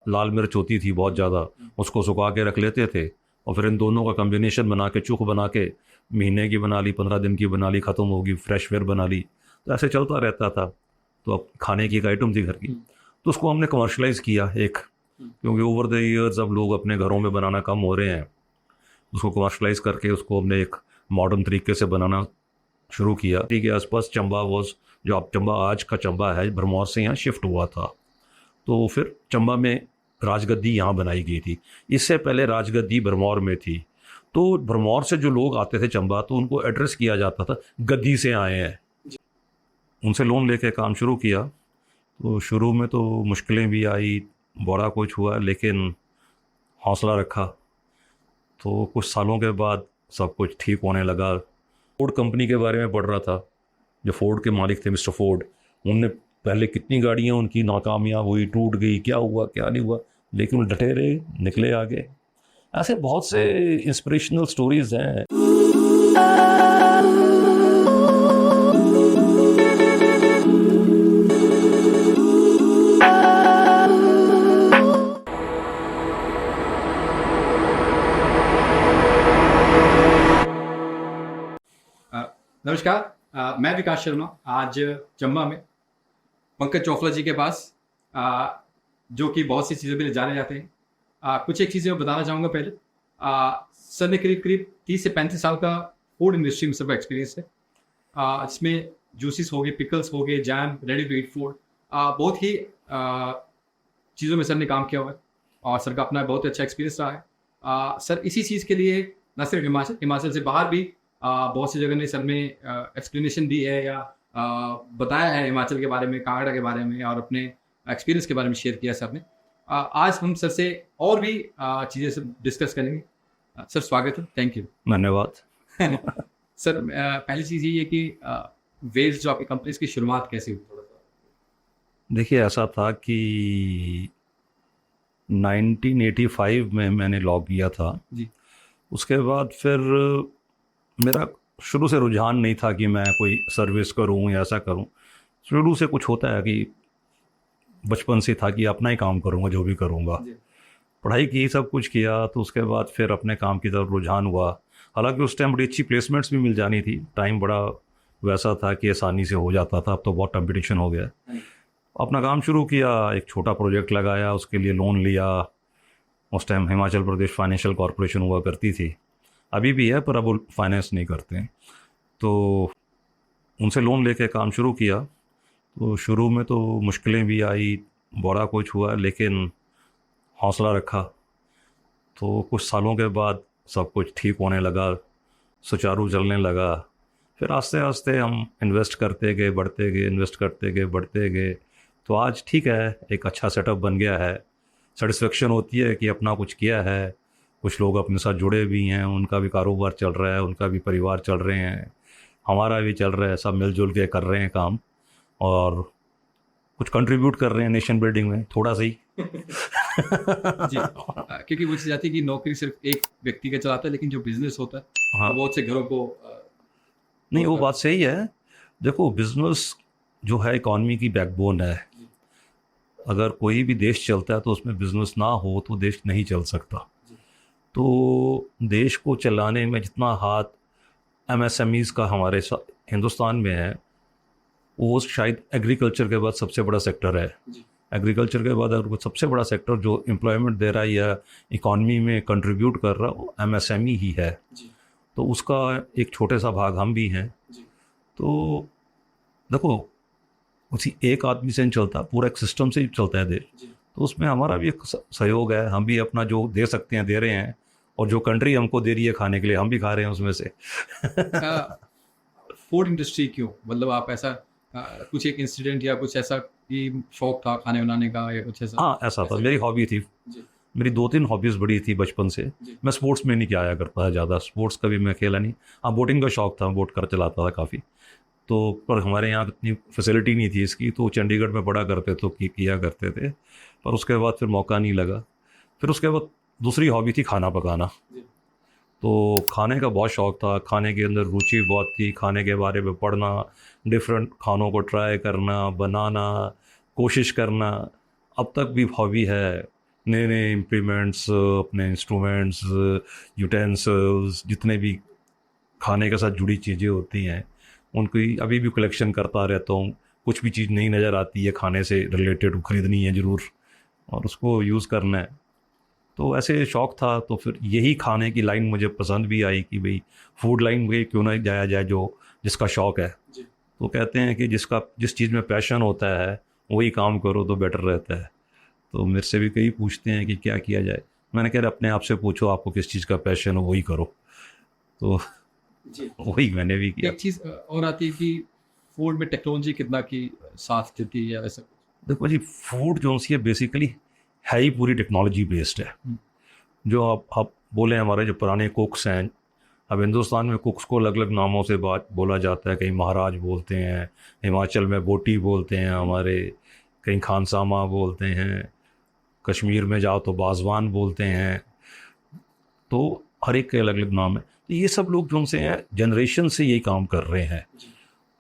लाल मिर्च होती थी बहुत ज़्यादा, उसको सुखा के रख लेते थे और फिर इन दोनों का कम्बिनेशन बना के चूख बना के महीने की बना ली, 15 दिन की बना ली, ख़त्म होगी, फ्रेश फिर बना ली। तो ऐसे चलता रहता था। तो अब खाने की एक आइटम थी घर की, तो उसको हमने कमर्शलाइज़ किया एक, क्योंकि ओवर द ईयर्स अब लोग अपने घरों में बनाना कम हो रहे हैं। उसको कमर्शलाइज़ करके उसको हमने एक मॉडर्न तरीके से बनाना शुरू किया। के आसपास चंबा वॉज, जो अब चंबा आज का चंबा है, भरमौर से यहाँ शिफ्ट हुआ था। तो फिर चंबा में राजगद्दी यहाँ बनाई गई थी। इससे पहले राजगद्दी भरमौर में थी। तो भरमौर से जो लोग आते थे चंबा, तो उनको एड्रेस किया जाता था गद्दी से आए हैं। उनसे लोन लेके काम शुरू किया। तो शुरू में तो मुश्किलें भी आई, बड़ा कुछ हुआ, लेकिन हौसला रखा। तो कुछ सालों के बाद सब कुछ ठीक होने लगा। फोर्ड कंपनी के बारे में पढ़ रहा था। जो फोर्ड के मालिक थे मिस्टर फोर्ड, उनने पहले कितनी गाड़ियाँ उनकी नाकामयाब हुई, टूट गई, क्या हुआ क्या नहीं हुआ, लेकिन वो डटे रहे, निकले आगे। ऐसे बहुत से इंस्पिरेशनल स्टोरीज हैं। नमस्कार, मैं विकास शर्मा। आज चंबा में पंकज चोपड़ा जी के पास, जो कि बहुत सी चीज़ों के लिए जाने जाते हैं। कुछ एक चीज़ें मैं बताना चाहूँगा पहले। सर ने करीब करीब 30 से 35 साल का फूड इंडस्ट्री में सबका एक्सपीरियंस है। इसमें जूसेस हो गए, पिकल्स हो गए, jam, ready to eat food, बहुत ही चीज़ों में सर ने काम किया हुआ है और सर का अपना बहुत अच्छा एक्सपीरियंस रहा है। सर इसी चीज़ के लिए न सिर्फ हिमाचल से बाहर भी बहुत सी जगह ने सर ने एक्सप्लेनेशन दी है या बताया है हिमाचल के बारे में, कांगड़ा के बारे में और अपने एक्सपीरियंस के बारे में शेयर किया सर ने। आज हम सर से और भी चीज़ें सब डिस्कस करेंगे। सर स्वागत है, थैंक यू। धन्यवाद। सर पहली चीज़ ये है कि वेल्स जो आपकी कंपनी की शुरुआत कैसे हुई? देखिए, ऐसा था कि 1985 में मैंने लॉ किया था जी। उसके बाद फिर मेरा शुरू से रुझान नहीं था कि मैं कोई सर्विस करूं या ऐसा करूं। शुरू से कुछ होता है कि बचपन से था कि अपना ही काम करूंगा, जो भी करूंगा। पढ़ाई की, सब कुछ किया, तो उसके बाद फिर अपने काम की तरफ रुझान हुआ। हालांकि उस टाइम बड़ी अच्छी प्लेसमेंट्स भी मिल जानी थी। टाइम बड़ा वैसा था कि आसानी से हो जाता था। अब तो बहुत कंपटीशन हो गया। अपना काम शुरू किया, एक छोटा प्रोजेक्ट लगाया, उसके लिए लोन लिया। उस time Himachal Pradesh financial corporation हुआ करती थी, अभी भी है, पर अब वो फाइनेंस नहीं करते हैं। तो उनसे लोन लेके काम शुरू किया। तो शुरू में तो मुश्किलें भी आई, बड़ा कुछ हुआ, लेकिन हौसला रखा। तो कुछ सालों के बाद सब कुछ ठीक होने लगा, सुचारू चलने लगा। फिर आस्ते आस्ते हम इन्वेस्ट करते गए, बढ़ते गए, इन्वेस्ट करते गए, बढ़ते गए। तो आज ठीक है, एक अच्छा सेटअप बन गया है। सेटिस्फेक्शन होती है कि अपना कुछ किया है। कुछ लोग अपने साथ जुड़े भी हैं, उनका भी कारोबार चल रहा है, उनका भी परिवार चल रहे हैं, हमारा भी चल रहा है। सब मिलजुल के कर रहे हैं काम और कुछ कंट्रीब्यूट कर रहे हैं नेशन बिल्डिंग में, थोड़ा सा ही। जी, क्योंकि वो चीज़ आती है कि नौकरी सिर्फ एक व्यक्ति का चलाता है, लेकिन जो बिजनेस होता है हाँ, वो बहुत से घरों को नहीं, वो बात सही है। देखो, बिजनेस जो है इकॉनमी की बैकबोन है। अगर कोई भी देश चलता है तो उसमें बिजनेस ना हो तो देश नहीं चल सकता। तो देश को चलाने में जितना हाथ एमएसएमईज़ का हमारे हिंदुस्तान में है, वो शायद एग्रीकल्चर के बाद सबसे बड़ा सेक्टर है। एग्रीकल्चर के बाद अगर सबसे बड़ा सेक्टर जो एम्प्लॉयमेंट दे रहा है या इकॉनमी में कंट्रीब्यूट कर रहा है, वो एमएसएमई ही है। तो उसका एक छोटे सा भाग हम भी हैं। तो देखो, उसी एक आदमी से नहीं चलता, पूरा एक सिस्टम से ही चलता है देश। तो उसमें हमारा भी एक सहयोग है। हम भी अपना जो दे सकते हैं दे रहे हैं, और जो कंट्री हमको दे रही है खाने के लिए, हम भी खा रहे हैं उसमें से। फूड इंडस्ट्री क्यों? मतलब आप ऐसा कुछ एक इंसिडेंट या कुछ ऐसा कि शौक था खाने बनाने का या कुछ ऐसा? हाँ, ऐसा था, मेरी हॉबी थी। मेरी 2-3 हॉबीज़ बड़ी थी बचपन से। मैं स्पोर्ट्स में नहीं आया करता है ज़्यादा, स्पोर्ट्स कभी मैं खेला नहीं। हाँ, बोटिंग का शौक था, बोट कर चलाता था काफ़ी। तो पर हमारे यहाँ इतनी फैसिलिटी नहीं थी इसकी, तो चंडीगढ़ में पढ़ा करते तो किया करते थे। पर उसके बाद फिर मौका नहीं लगा। फिर उसके बाद दूसरी हॉबी थी खाना पकाना। तो खाने का बहुत शौक़ था, खाने के अंदर रुचि बहुत थी, खाने के बारे में पढ़ना, डिफरेंट खानों को ट्राई करना, बनाना, कोशिश करना, अब तक भी हॉबी है। नए नए इम्प्लीमेंट्स, अपने इंस्ट्रूमेंट्स, यूटेंसिल्स, जितने भी खाने के साथ जुड़ी चीज़ें होती हैं उनकी अभी भी कलेक्शन करता रहता हूँ। कुछ भी चीज़ नई नज़र आती है खाने से रिलेटेड, खरीदनी है ज़रूर और उसको यूज़ करना है। तो ऐसे शौक़ था, तो फिर यही खाने की लाइन मुझे पसंद भी आई कि भाई फूड लाइन में क्यों ना जाया जाए, जो जिसका शौक़ है। जी। तो कहते हैं कि जिस चीज़ में पैशन होता है वही काम करो तो बेटर रहता है। तो मेरे से भी कई पूछते हैं कि क्या किया जाए, मैंने कहा अपने आप से पूछो आपको किस चीज़ का पैशन हो, वही करो। तो जी। वही मैंने भी किया। एक चीज़ और आती है कि फूड में टेक्नोलॉजी कितना की साथ देती है या ऐसा कुछ? देखो जी, फूड जो सी है बेसिकली है ही पूरी टेक्नोलॉजी बेस्ड है। जो आप बोले हमारे जो पुराने कुक्स हैं, अब हिंदुस्तान में कुक्स को अलग अलग नामों से बात बोला जाता है। कहीं महाराज बोलते हैं, हिमाचल में बोटी बोलते हैं हमारे, कहीं खानसामा बोलते हैं, कश्मीर में जाओ तो बाजवान बोलते हैं। तो हर एक के अलग अलग नाम है। तो ये सब लोग जो उनसे हैं जनरेशन से यही काम कर रहे हैं।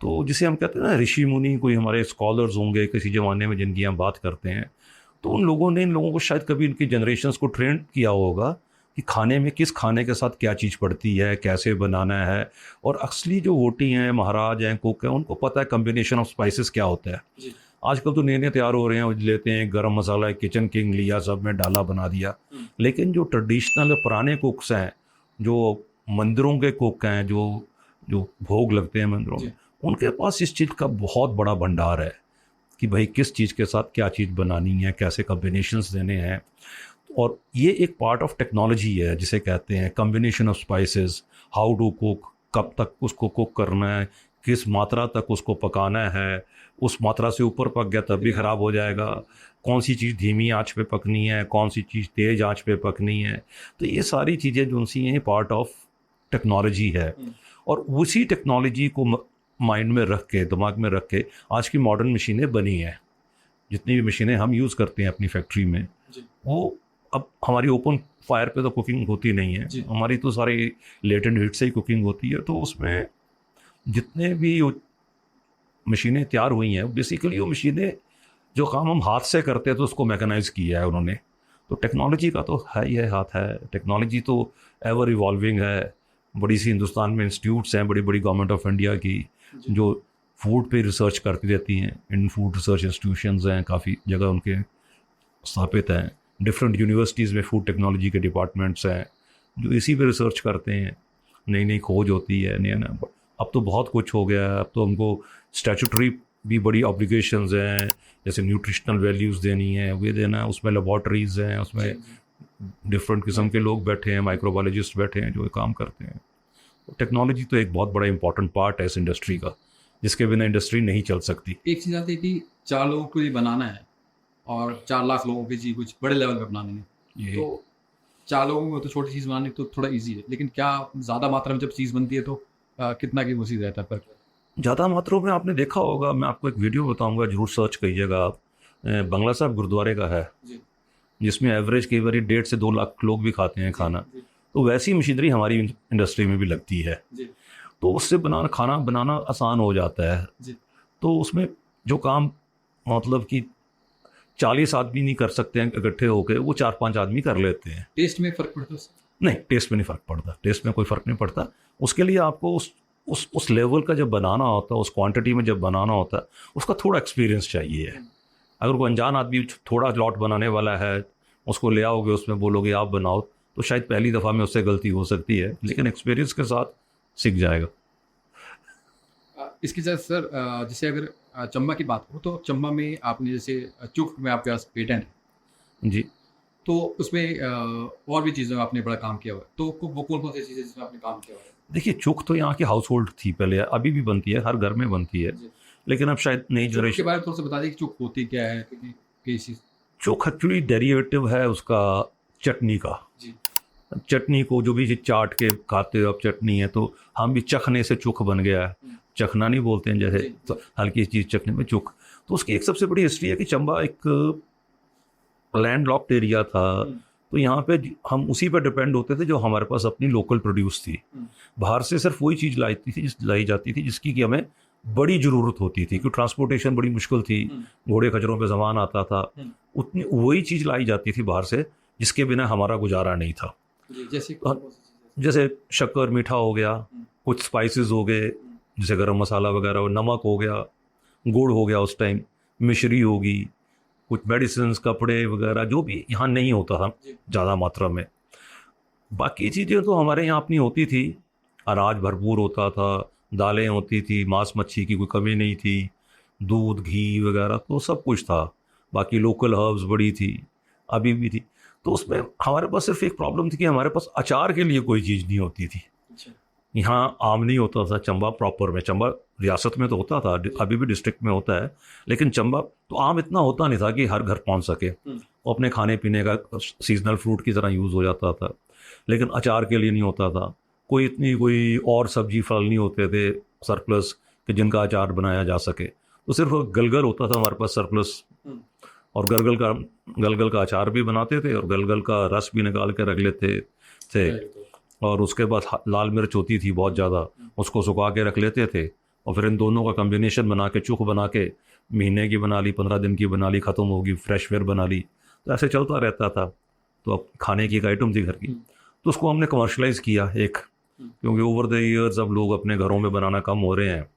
तो जिसे हम कहते हैं ना ऋषि मुनि, कोई हमारे स्कॉलर्स होंगे किसी ज़माने में जिनकी हम बात करते हैं, तो उन लोगों ने इन लोगों को शायद कभी इनकी जनरेशन्स को ट्रेन किया होगा कि खाने में किस खाने के साथ क्या चीज़ पड़ती है, कैसे बनाना है। और असली जो वोटी हैं, महाराज हैं, कुक हैं, उनको पता है कम्बिनेशन ऑफ स्पाइसेस क्या होता है। जी। आजकल तो नए नए तैयार हो रहे हैं, लेते हैं गरम मसाला, किचन किंग लिया, सब में डाला बना दिया। लेकिन जो ट्रेडिशनल पुराने कुक्स हैं, जो मंदिरों के कुक हैं, जो जो भोग लगते हैं मंदिरों में, उनके पास इस चीज़ का बहुत बड़ा भंडार है कि भाई किस चीज़ के साथ क्या चीज़ बनानी है, कैसे कम्बिनेशंस देने हैं। और ये एक पार्ट ऑफ टेक्नोलॉजी है जिसे कहते हैं combination of spices, how to cook, कब तक उसको कुक करना है, किस मात्रा तक उसको पकाना है, उस मात्रा से ऊपर पक गया तब भी ख़राब हो जाएगा, कौन सी चीज़ धीमी आंच पे पकनी है, कौन सी चीज़ तेज़ आंच पे पकनी है। तो ये सारी चीज़ें जो सी हैं पार्ट ऑफ टेक्नोलॉजी है। और उसी टेक्नोलॉजी को माइंड में रख के, दिमाग में रख के आज की मॉडर्न मशीनें बनी हैं। जितनी भी मशीनें हम यूज़ करते हैं अपनी फैक्ट्री में, वो अब हमारी ओपन फायर पे तो कुकिंग होती नहीं है, हमारी तो सारी लेटेंट हीट से ही कुकिंग होती है। तो उसमें जितने भी मशीनें तैयार हुई हैं बेसिकली वो मशीनें जो काम हम हाथ से करते हैं तो उसको मैकेनाइज किया है उन्होंने। तो टेक्नोलॉजी का तो है ही है, हाथ है। टेक्नोलॉजी तो एवर इवॉल्विंग है। बड़ी सी हिंदुस्तान में इंस्टीट्यूट्स हैं, बड़ी बड़ी गवर्नमेंट ऑफ इंडिया की, जो फूड पे रिसर्च करती रहती हैं। इन फूड रिसर्च इंस्टीट्यूशंस हैं, काफ़ी जगह उनके स्थापित हैं। डिफरेंट यूनिवर्सिटीज़ में फूड टेक्नोलॉजी के डिपार्टमेंट्स हैं जो इसी पे रिसर्च करते हैं। नई नई खोज होती है, नया नया। अब तो बहुत कुछ हो गया है। अब तो हमको स्टैट्यूटरी भी बड़ी ऑब्लिगेशंस हैं, जैसे न्यूट्रिशनल वैल्यूज़ देनी है, वे देना है। उसमें लेबॉर्ट्रीज़ हैं, उसमें डिफरेंट किस्म के लोग बैठे हैं, माइक्रोबायोलॉजिस्ट बैठे हैं जो ये काम करते हैं। तो टेक्नोलॉजी तो एक बहुत बड़ा इंपॉर्टेंट पार्ट है इस इंडस्ट्री का, जिसके बिना इंडस्ट्री नहीं चल सकती। एक चीज़ आती है कि 4 लोगों को ये बनाना है और 4 लाख लोगों के जी कुछ बड़े लेवल पे बनानी है। तो 4 लोगों को तो छोटी चीज़ बनानी तो थोड़ा ईजी है, लेकिन क्या ज़्यादा मात्रा में जब चीज़ बनती है तो कितना की मुसीबत रहता है पर? ज़्यादा मात्रा में आपने देखा होगा, मैं आपको एक वीडियो बताऊंगा, जरूर सर्च करिएगा आप। बंगला साहब गुरुद्वारे का है, जिसमें एवरेज कई बार 1.5 से 2 लाख लोग भी खाते हैं खाना। तो वैसी मशीनरी हमारी इंडस्ट्री में भी लगती है। तो उससे खाना बनाना आसान हो जाता है। तो उसमें जो काम मतलब कि 40 आदमी नहीं कर सकते हैं इकट्ठे होकर, वो 4-5 आदमी कर लेते हैं। टेस्ट में फ़र्क पड़ता है? नहीं, टेस्ट में नहीं फ़र्क पड़ता। टेस्ट में कोई फ़र्क नहीं पड़ता। उसके लिए आपको उस लेवल का जब बनाना होता है, उस क्वांटिटी में जब बनाना होता है, उसका थोड़ा एक्सपीरियंस चाहिए है। अगर कोई अनजान आदमी थोड़ा लॉट बनाने वाला है, उसको ले आओगे, उसमें बोलोगे आप बनाओ, तो शायद पहली दफ़ा में उससे गलती हो सकती है, लेकिन एक्सपीरियंस के साथ सीख जाएगा। इसके साथ सर जैसे अगर चम्बा की बात करूँ तो चम्बा में आपने जैसे चुक में आपके पास पेटेंट है जी, तो उसमें और भी चीज़ों में आपने बड़ा काम किया हुआ है। तो वो कौन कौन सी चीज़ें जिसमें आपने काम किया हुआ है? देखिए चुक तो यहाँ की हाउस होल्ड थी पहले, अभी भी बनती है, हर घर में बनती है। लेकिन अब शायद नई चुक के जनरेशन। बारे में थोड़ा सा बता दें कि चुक होती क्या है, किस चीज़? चुक एक्चुअली डेरिवेटिव है उसका चटनी का। जी। चटनी को जो भी चाट के खाते हो आप, चटनी है, तो हम भी चखने से चुक बन गया है। चखना नहीं बोलते हैं जैसे, तो हल्की चीज़ चखने में चुक। तो उसकी एक सबसे बड़ी हिस्ट्री है कि चंबा एक लैंड लॉक्ड एरिया था। तो यहाँ पे हम उसी पे डिपेंड होते थे जो हमारे पास अपनी लोकल प्रोड्यूस थी। बाहर से सिर्फ वही चीज़ लाई जाती थी जिसकी कि हमें बड़ी ज़रूरत होती थी, क्योंकि ट्रांसपोर्टेशन बड़ी मुश्किल थी, घोड़े खच्चरों पे सामान आता था, उतनी वही चीज़ लाई जाती थी बाहर से जिसके बिना हमारा गुजारा नहीं था। जी, जैसे और जैसे शक्कर मीठा हो गया, कुछ स्पाइसेस हो गए, जैसे गरम मसाला वगैरह, नमक हो गया, गुड़ हो गया, उस टाइम मिश्री होगी, कुछ मेडिसिन, कपड़े वगैरह जो भी यहाँ नहीं होता था ज़्यादा मात्रा में। बाकी चीज़ें तो हमारे यहाँ अपनी होती थी, अनाज भरपूर होता था, दालें होती थी, मांस मच्छी की कोई कमी नहीं थी, दूध घी वगैरह तो सब कुछ था। बाकी लोकल हर्ब्स बड़ी थी, अभी भी थी। तो उसमें हमारे पास सिर्फ एक प्रॉब्लम थी कि हमारे पास अचार के लिए कोई चीज़ नहीं होती थी। अच्छा, यहाँ आम नहीं होता था चंबा प्रॉपर में, चंबा रियासत में तो होता था, अभी भी डिस्ट्रिक्ट में होता है, लेकिन चंबा तो आम इतना होता नहीं था कि हर घर पहुँच सके। वो अपने खाने पीने का सीजनल फ्रूट की तरह यूज़ हो जाता था, लेकिन अचार के लिए नहीं होता था। कोई और सब्जी फल नहीं होते थे सरप्लस कि जिनका अचार बनाया जा सके। तो सिर्फ गलगल होता था हमारे पास सरप्लस, और गलगल का अचार भी बनाते थे और गलगल का रस भी निकाल के रख लेते थे। और उसके बाद लाल मिर्च होती थी बहुत ज़्यादा, उसको सुखा के रख लेते थे, और फिर इन दोनों का कम्बिनेशन बना के चूख बना के महीने की बना ली, 15 दिन की बना ली, ख़त्म होगी, फ्रेश फिर बना ली। तो ऐसे चलता रहता था। तो अब खाने की एक आइटम थी घर की, तो उसको हमने कमर्शलाइज़ किया एक, क्योंकि ओवर द ईयर्स अब लोग अपने घरों में बनाना कम हो रहे हैं।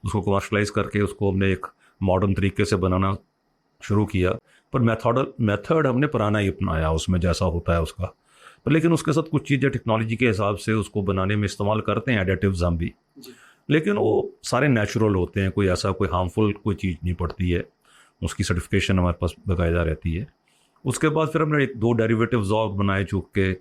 उसको कमर्शलाइज़ करके उसको हमने एक मॉडर्न तरीके से बनाना शुरू किया, पर मेथड हमने पुराना ही अपनाया उसमें जैसा होता है उसका। पर लेकिन उसके साथ कुछ चीज़ें टेक्नोलॉजी के हिसाब से उसको बनाने में इस्तेमाल करते हैं, एडिटिव्स हम भी, लेकिन वो सारे नेचुरल होते हैं, कोई ऐसा कोई हार्मफुल कोई चीज़ नहीं पड़ती है। उसकी सर्टिफिकेशन हमारे पास बाकायदा रहती है। उसके बाद फिर हमने एक दो डेरिवेटिव्स और बनाए चूक के,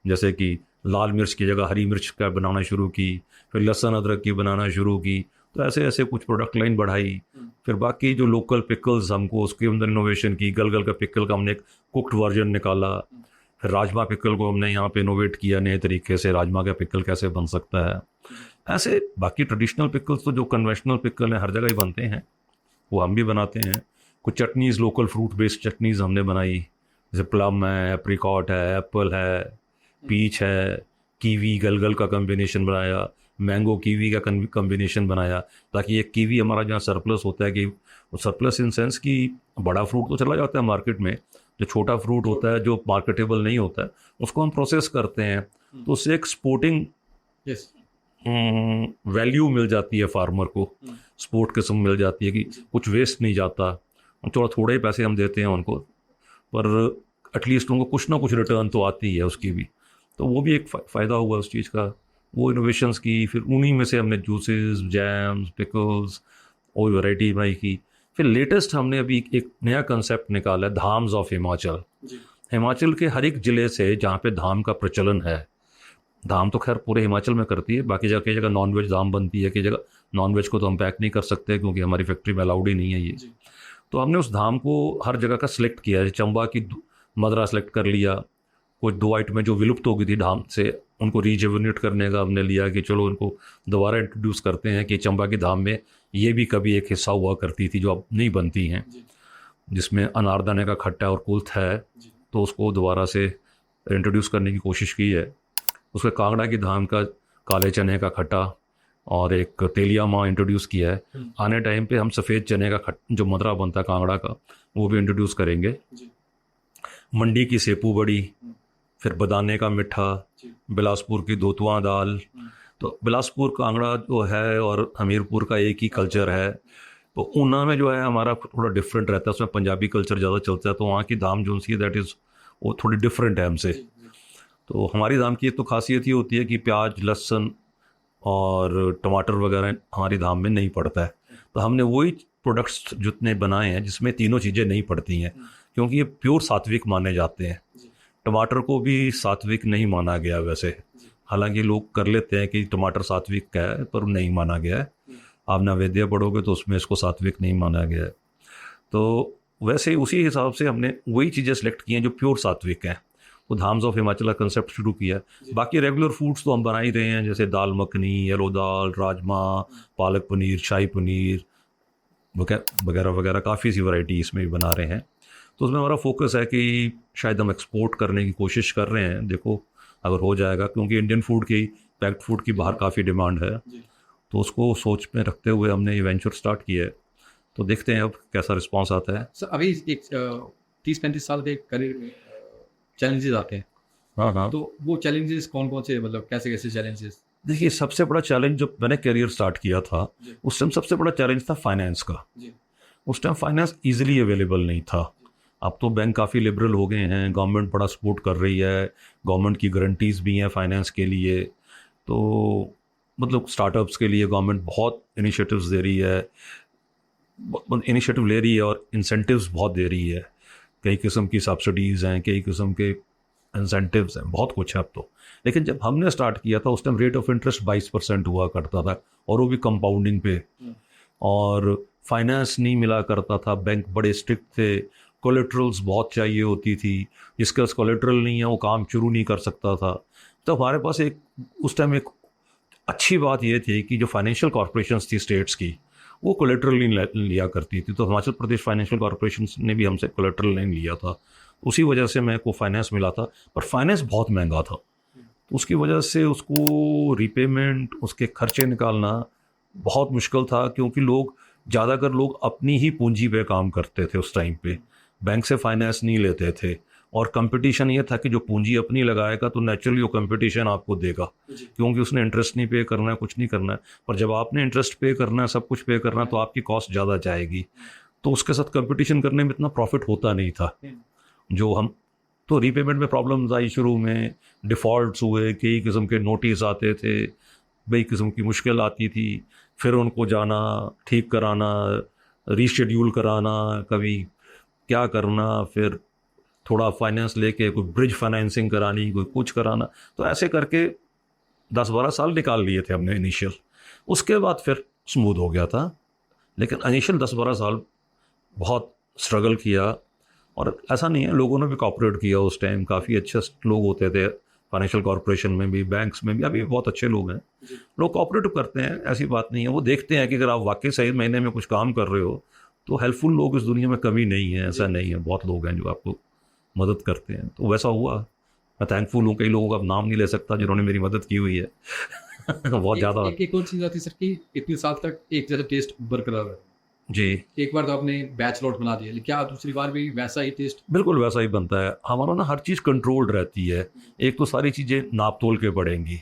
जैसे कि लाल मिर्च की जगह हरी मिर्च का बनाना शुरू की, फिर लहसुन अदरक की बनाना शुरू की। तो ऐसे ऐसे कुछ प्रोडक्ट लाइन बढ़ाई। फिर बाकी जो लोकल पिकल्स, हमको उसके अंदर इनोवेशन की। गलगल का पिकल का हमने एक कुक्ड वर्जन निकाला। फिर राजमा पिकल को हमने यहाँ पे इनोवेट किया नए तरीके से, राजमा का पिकल कैसे बन सकता है। ऐसे बाकी ट्रेडिशनल पिकल्स तो जो कन्वेंशनल पिकल हैं हर जगह ही बनते हैं, वो हम भी बनाते हैं। कुछ chutneys, local fruit based chutneys हमने बनाई, जैसे प्लम है, एप्रिकॉट है, एप्पल है, पीच है, कीवी गलगल का कम्बिनेशन बनाया, मैंगो कीवी का कम्बिनेशन बनाया, ताकि एक कीवी हमारा जहाँ सरप्लस होता है, कि वो सरप्लस इन सेंस कि बड़ा फ्रूट तो चला जाता है मार्केट में, जो छोटा फ्रूट होता है जो मार्केटेबल नहीं होता है उसको हम प्रोसेस करते हैं, तो उससे एक स्पोर्टिंग यस, वैल्यू मिल जाती है फार्मर को, स्पोर्ट किस्म मिल जाती है कि कुछ वेस्ट नहीं जाता। थोड़े ही पैसे हम देते हैं उनको, पर एटलीस्ट उनको कुछ ना कुछ रिटर्न तो आती है उसकी भी। तो वो भी एक फ़ायदा हुआ उस चीज़ का, वो इनोवेशंस की। फिर उन्हीं में से हमने जूसेस, जैम्स, पिकल्स और वैरायटी बनाई की। फिर लेटेस्ट हमने अभी एक नया कंसेप्ट निकाला है, धाम्स ऑफ हिमाचल। हिमाचल के हर एक ज़िले से जहाँ पे धाम का प्रचलन है, धाम तो खैर पूरे हिमाचल में करती है, बाकी जगह कई जगह नॉनवेज धाम बनती है, कई जगह नॉनवेज को तो हम पैक नहीं कर सकते क्योंकि हमारी फैक्ट्री में अलाउड ही नहीं है ये। तो हमने उस धाम को हर जगह का सिलेक्ट किया है। चंबा की मदरा सेलेक्ट कर लिया, कुछ दो आइटमें जो विलुप्त हो गई थी धाम से, उनको रिजेवनेट करने का हमने लिया कि चलो उनको दोबारा इंट्रोड्यूस करते हैं कि चंबा की धाम में ये भी कभी एक हिस्सा हुआ करती थी जो अब नहीं बनती हैं, जिसमें अनारदाने का खट्टा और कुल्थ है, तो उसको दोबारा से इंट्रोड्यूस करने की कोशिश की है। उसके कांगड़ा की धाम का काले चने का खट्टा और एक तेलिया माँ इंट्रोड्यूस किया है। आने टाइम पे हम सफ़ेद चने का जो मदरा बनता है कांगड़ा का, वो भी इंट्रोड्यूस करेंगे। मंडी की सेपू बड़ी, फिर बदाने का मिठा, बिलासपुर की धोतुआ दाल। तो बिलासपुर कांगड़ा जो है और हमीरपुर का एक ही कल्चर है, तो ऊना में जो है हमारा थोड़ा डिफरेंट रहता है, उसमें पंजाबी कल्चर ज़्यादा चलता है, तो वहाँ की दाम जो सी दैट इज़ वो थोड़ी डिफरेंट है हमसे। तो हमारी दाम की एक तो खासियत ये होती है कि प्याज, लहसुन और टमाटर वगैरह हमारी दाम में नहीं पड़ता है। तो हमने वही प्रोडक्ट्स जितने बनाए हैं जिसमें तीनों चीज़ें नहीं पड़ती हैं, क्योंकि ये प्योर सात्विक माने जाते हैं। टमाटर को भी सात्विक नहीं माना गया वैसे, हालांकि लोग कर लेते हैं कि टमाटर सात्विक का है, पर नहीं माना गया है। आप नैवेद्य पढ़ोगे तो उसमें इसको सात्विक नहीं माना गया है। तो वैसे उसी हिसाब से हमने वही चीज़ें सेलेक्ट की हैं जो प्योर सात्विक हैं। तो धाम्स ऑफ हिमाचल का कंसेप्ट शुरू किया। बाकी रेगुलर फूड्स तो हम बना ही रहे हैं, जैसे दाल मखनी, येलो दाल, राजमा, पालक पनीर, शाही पनीर वगैरह वगैरह, काफ़ी सी वैरायटी इसमें भी बना रहे हैं। तो उसमें हमारा फोकस है कि शायद हम एक्सपोर्ट करने की कोशिश कर रहे हैं, देखो अगर हो जाएगा, क्योंकि इंडियन फूड की, पैक्ड फूड की बाहर काफ़ी डिमांड है। तो उसको सोच में रखते हुए हमने ये वेंचर स्टार्ट किया है। तो देखते हैं अब कैसा रिस्पांस आता है। सर अभी एक 30-35 साल के करियर चैलेंजेस आते हैं, हाँ हाँ। तो वो चैलेंजेस कौन कौन से, मतलब कैसे कैसे चैलेंजेस? देखिए, सबसे बड़ा चैलेंज जब मैंने करियर स्टार्ट किया था, जी। उस टाइम सबसे बड़ा चैलेंज था फाइनेंस का। जी। उस टाइम फाइनेंस इजीली अवेलेबल नहीं था। अब तो बैंक काफ़ी लिबरल हो गए हैं, गवर्नमेंट बड़ा सपोर्ट कर रही है, गवर्नमेंट की गारंटीज भी हैं फाइनेंस के लिए। तो मतलब स्टार्टअप्स के लिए गवर्नमेंट बहुत इनिशिएटिव्स दे रही है, इनिशिएटिव ले रही है और इंसेंटिव्स बहुत दे रही है। कई किस्म की सब्सिडीज़ हैं, कई किस्म के इंसेंटिव्स हैं, बहुत कुछ है अब तो। लेकिन जब हमने स्टार्ट किया था उस टाइम रेट ऑफ इंटरेस्ट 22% हुआ करता था, और वो भी कंपाउंडिंग पे। और फाइनेंस नहीं मिला करता था, बैंक बड़े स्ट्रिक्ट थे, कोलेट्रल्स बहुत चाहिए होती थी, जिसके पास कोलेट्रल नहीं है वो काम शुरू नहीं कर सकता था। तो हमारे पास एक उस टाइम एक अच्छी बात ये थी कि जो फाइनेंशियल कॉरपोरेशंस थी स्टेट्स की, वो कोलेट्रल नहीं लिया करती थी। तो हिमाचल प्रदेश फाइनेंशियल कॉरपोरेशन ने भी हमसे कोलेट्रल नहीं लिया था, उसी वजह से मेरे को फाइनेंस मिला था। पर फाइनेंस बहुत महंगा था, तो उसकी वजह से उसको रीपेमेंट, उसके खर्चे निकालना बहुत मुश्किल था, क्योंकि ज़्यादातर लोग अपनी ही पूंजी पे काम करते थे उस टाइम पे, बैंक से फाइनेंस नहीं लेते थे। और कंपटीशन ये था कि जो पूंजी अपनी लगाएगा तो नेचुरली वो कंपटीशन आपको देगा, क्योंकि उसने इंटरेस्ट नहीं पे करना है, कुछ नहीं करना है। पर जब आपने इंटरेस्ट पे करना है, सब कुछ पे करना है, तो आपकी कॉस्ट ज़्यादा जाएगी। तो उसके साथ कंपटीशन करने में इतना प्रॉफिट होता नहीं था जो हम। तो रीपेमेंट में प्रॉब्लम्स आई, शुरू में डिफ़ॉल्ट्स हुए, कई किस्म के नोटिस आते थे, कई किस्म की मुश्किल आती थी। फिर उनको जाना, ठीक कराना, रीशेड्यूल कराना, कभी क्या करना, फिर थोड़ा फाइनेंस लेके कोई ब्रिज फाइनेंसिंग करानी, कोई कुछ कराना। तो ऐसे करके 10-12 साल निकाल लिए थे हमने इनिशियल। उसके बाद फिर स्मूथ हो गया था, लेकिन इनिशियल 10-12 साल बहुत स्ट्रगल किया। और ऐसा नहीं है, लोगों ने भी कॉपरेट किया उस टाइम, काफ़ी अच्छे लोग होते थे फाइनेंशियल कॉरपोरेशन में भी, बैंक्स में भी, अभी बहुत अच्छे लोग हैं। लोग कॉपरेट करते हैं, ऐसी बात नहीं है। वो देखते हैं कि अगर आप वाकई सही महीने में कुछ काम कर रहे हो तो हेल्पफुल लोग इस दुनिया में कमी नहीं है, ऐसा नहीं है, बहुत लोग हैं जो आपको मदद करते हैं। तो वैसा हुआ, मैं थैंकफुल हूँ। कई लोगों का नाम नहीं ले सकता जिन्होंने मेरी मदद की हुई है बहुत ज़्यादा। एक और चीज़ आती है सर कि इतने साल तक एक जैसा टेस्ट बरकरार है जी, एक बार तो आपने बैच लॉट बना दिया, लेकिन क्या दूसरी बार भी वैसा ही टेस्ट? बिल्कुल वैसा ही बनता है हमारा ना, हर चीज़ कंट्रोल्ड रहती है। एक तो सारी चीज़ें नाप तोल के पड़ेंगी,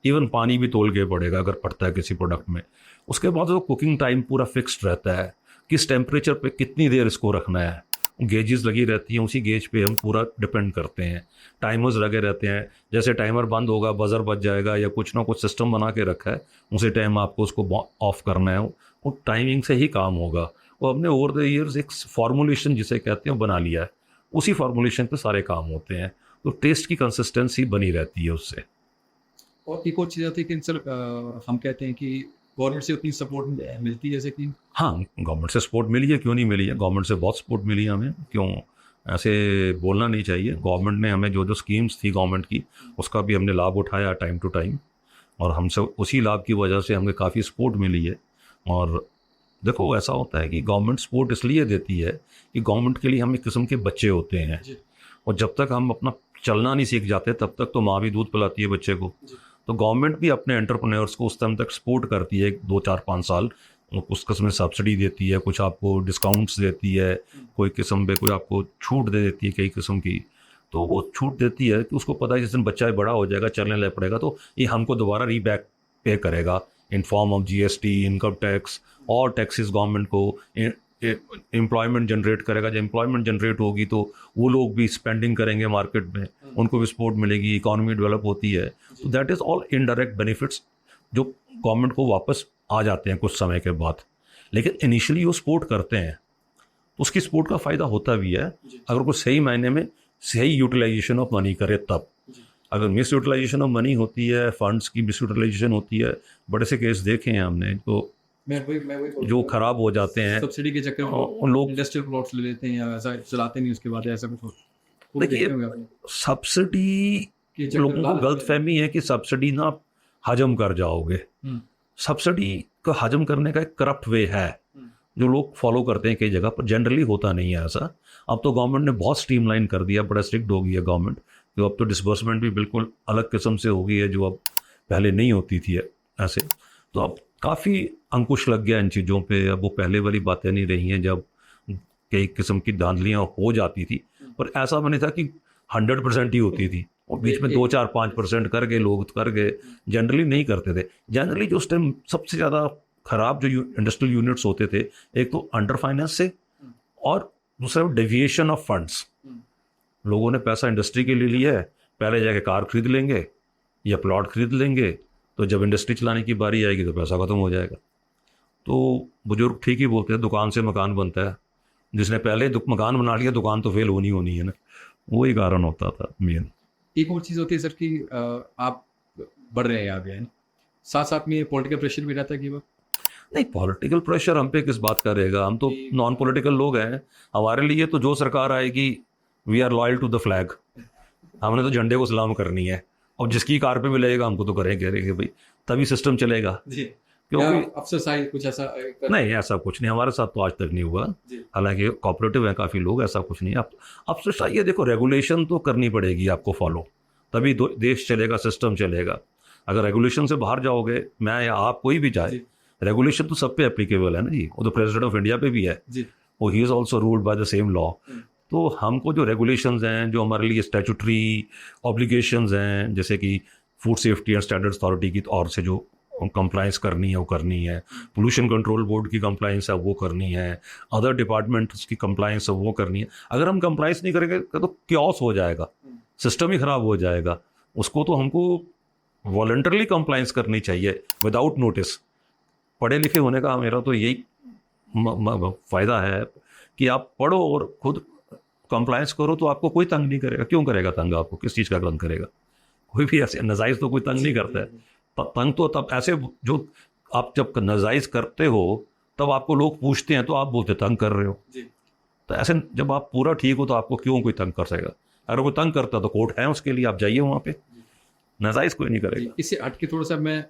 इवन पानी भी तोल के पड़ेगा अगर पड़ता है किसी प्रोडक्ट में। उसके बाद तो कुकिंग टाइम पूरा फिक्स्ड रहता है, किस टेम्परेचर पे कितनी देर इसको रखना है, गेजेस लगी रहती हैं, उसी गेज पे हम पूरा डिपेंड करते हैं। टाइमर्स लगे रहते हैं, जैसे टाइमर बंद होगा बजर बज जाएगा, या कुछ ना कुछ सिस्टम बना के रखा है, उसी टाइम आपको उसको ऑफ करना है, वो टाइमिंग से ही काम होगा। वो हमने ओवर द ईयर्स एक फार्मूलेशन जिसे कहते हैं बना लिया है, उसी फार्मूलेशन पे सारे काम होते हैं। तो टेस्ट की कंसिस्टेंसी बनी रहती है उससे। और एक और चीज़ आती है कि सर हम कहते हैं कि गवर्नमेंट से उतनी सपोर्ट मिलती है जैसे कि? हाँ, गवर्नमेंट से सपोर्ट मिली है, क्यों नहीं मिली है, गवर्नमेंट से बहुत सपोर्ट मिली है हमें। क्यों ऐसे बोलना नहीं चाहिए। गवर्नमेंट ने हमें जो जो स्कीम्स थी गवर्नमेंट की, उसका भी हमने लाभ उठाया टाइम टू टाइम, और हमसे उसी लाभ की वजह से हमें काफ़ी सपोर्ट मिली है। और देखो, ऐसा होता है कि गवर्नमेंट सपोर्ट इसलिए देती है कि गवर्नमेंट के लिए हम एक किस्म के बच्चे होते हैं, और जब तक हम अपना चलना नहीं सीख जाते तब तक तो माँ भी दूध पिलाती है बच्चे को। तो गवर्नमेंट भी अपने एंटरप्रेन्योर्स को उस टाइम तक सपोर्ट करती है, 2-4-5 साल उस किस्म में सब्सिडी देती है, कुछ आपको डिस्काउंट्स देती है, कोई किस्म पे कोई आपको छूट दे देती है कई किस्म की। तो वो छूट देती है कि उसको पता है जिस दिन बच्चा बड़ा हो जाएगा, चलने लग पड़ेगा, तो ये हमको दोबारा रीबैक पे करेगा in form of GST, income tax और टैक्सेस। गवर्नमेंट को एम्प्लॉयमेंट जनरेट करेगा, जब एम्प्लॉयमेंट जनरेट होगी तो वो लोग भी स्पेंडिंग करेंगे मार्केट में, उनको भी सपोर्ट मिलेगी, इकॉनमी डेवलप होती है। तो that is all indirect benefits जो गवर्नमेंट को वापस आ जाते हैं कुछ समय के बाद। लेकिन इनिशियली वो सपोर्ट करते हैं, तो उसकी सपोर्ट का फ़ायदा होता भी है अगर कोई सही मायने में सही यूटिलाइजेशन ऑफ मनी करे तब। अगर मिस यूटिलाइजेशन ऑफ मनी होती है, फंड्स की मिस यूटिलाइजेशन होती है, बड़े से केस देखे हैं हमने, तो मैं जो खराब हो जाते हैं सब्सिडी के चक्कर में उन लोग। इंडस्ट्रियल प्लॉट्स ले लेते हैं या ऐसा चलाते नहीं, उसके बाद ऐसा कुछ देखिए, सब्सिडी लोगों को गलत फहमी है कि सब्सिडी ना आप हजम कर जाओगे। सब्सिडी को हजम करने का एक करप्ट वे है जो लोग फॉलो करते हैं कई जगह पर, जनरली होता नहीं है ऐसा। अब तो गवर्नमेंट ने बहुत स्ट्रीमलाइन कर दिया, बड़ा स्ट्रिक्ट हो गई है गवर्नमेंट, जो अब तो डिसबर्समेंट भी बिल्कुल अलग किस्म से हो गई है जो अब पहले नहीं होती थी ऐसे। तो अब काफ़ी अंकुश लग गया इन चीज़ों पे। अब वो पहले वाली बातें नहीं रही हैं जब कई किस्म की धांधलियाँ हो जाती थी, पर ऐसा नहीं था कि 100% ही होती थी, और बीच में 2 4 5% कर गए लोग, कर गए। जनरली नहीं करते थे। जनरली जो उस टाइम सबसे ज़्यादा खराब जो इंडस्ट्रियल यूनिट्स होते थे, एक तो अंडर फाइनेंस से, और दूसरा डेविएशन ऑफ फंड्स। लोगों ने पैसा इंडस्ट्री के लिए लिया है, पहले जाके कार खरीद लेंगे या प्लॉट खरीद लेंगे, तो जब इंडस्ट्री चलाने की बारी आएगी तो पैसा खत्म हो जाएगा। तो बुजुर्ग ठीक ही बोलते हैं, दुकान से मकान बनता है। जिसने पहले मकान बना लिया, दुकान तो फेल होनी होनी है ना। वही कारण होता था मेन। एक और चीज़ होती है सर कि आप बढ़ रहे हैं आगे, है ना, साथ साथ में पॉलिटिकल प्रेशर भी रहता है कि वो नहीं, पॉलिटिकल प्रेशर हम पे किस बात का रहेगा, हम तो नॉन पॉलिटिकल लोग हैं। हमारे लिए तो जो सरकार आएगी, we are loyal to the flag. हमने तो झंडे को सलाम करनी है, और जिसकी कार पे मिलेगा हमको तो करेंगे भाई, तभी सिस्टम चलेगा। जी, क्योंकि अफसरशाही कुछ ऐसा नहीं, ऐसा कुछ नहीं, हमारे साथ तो आज तक नहीं हुआ। हालांकि कोऑपरेटिव हैं काफ़ी लोग, ऐसा कुछ नहीं। अब तो चाहिए, देखो रेगुलेशन तो करनी पड़ेगी आपको फॉलो, तभी देश चलेगा, सिस्टम चलेगा। अगर रेगुलेशन से बाहर जाओगे, मैं या आप कोई भी जाए, रेगुलेशन तो सब पे एप्लीकेबल है ना जी। वो तो प्रेसिडेंट ऑफ इंडिया पे भी है, वो he is also ruled by the same law. तो हमको जो रेगुलेशंस हैं, जो हमारे लिए स्टैट्यूटरी ऑब्लिगेशंस हैं, जैसे कि food safety and standards authority की और से जो कंप्लाइंस करनी है वो करनी है, पोल्यूशन कंट्रोल बोर्ड की कंप्लाइंस है वो करनी है, अदर डिपार्टमेंट्स की कंप्लाइंस है वो करनी है। अगर हम कंप्लाइंस नहीं करेंगे तो क्योस हो जाएगा, सिस्टम ही ख़राब हो जाएगा। उसको तो हमको वॉलंटरली कंप्लाइंस करनी चाहिए विदाउट नोटिस। पढ़े लिखे होने का मेरा तो यही फ़ायदा है कि आप पढ़ो और खुद कंप्लाइंस करो, तो आपको कोई तंग नहीं करेगा। क्यों करेगा तंग? आपको किस चीज़ का तंग करेगा? कोई भी ऐसे नजायज़ तो कोई तंग नहीं करता है। तंग तो तब ऐसे, जो आप जब नजायज़ करते हो तब आपको लोग पूछते हैं तो आप बोलते तंग कर रहे हो। तो ऐसे जब आप पूरा ठीक हो तो आपको क्यों कोई तंग कर सकेगा? अगर कोई तंग करता तो कोर्ट है उसके लिए, आप जाइए वहाँ पे, नजायज़ कोई नहीं करेगा। इससे हट के थोड़ा सा मैं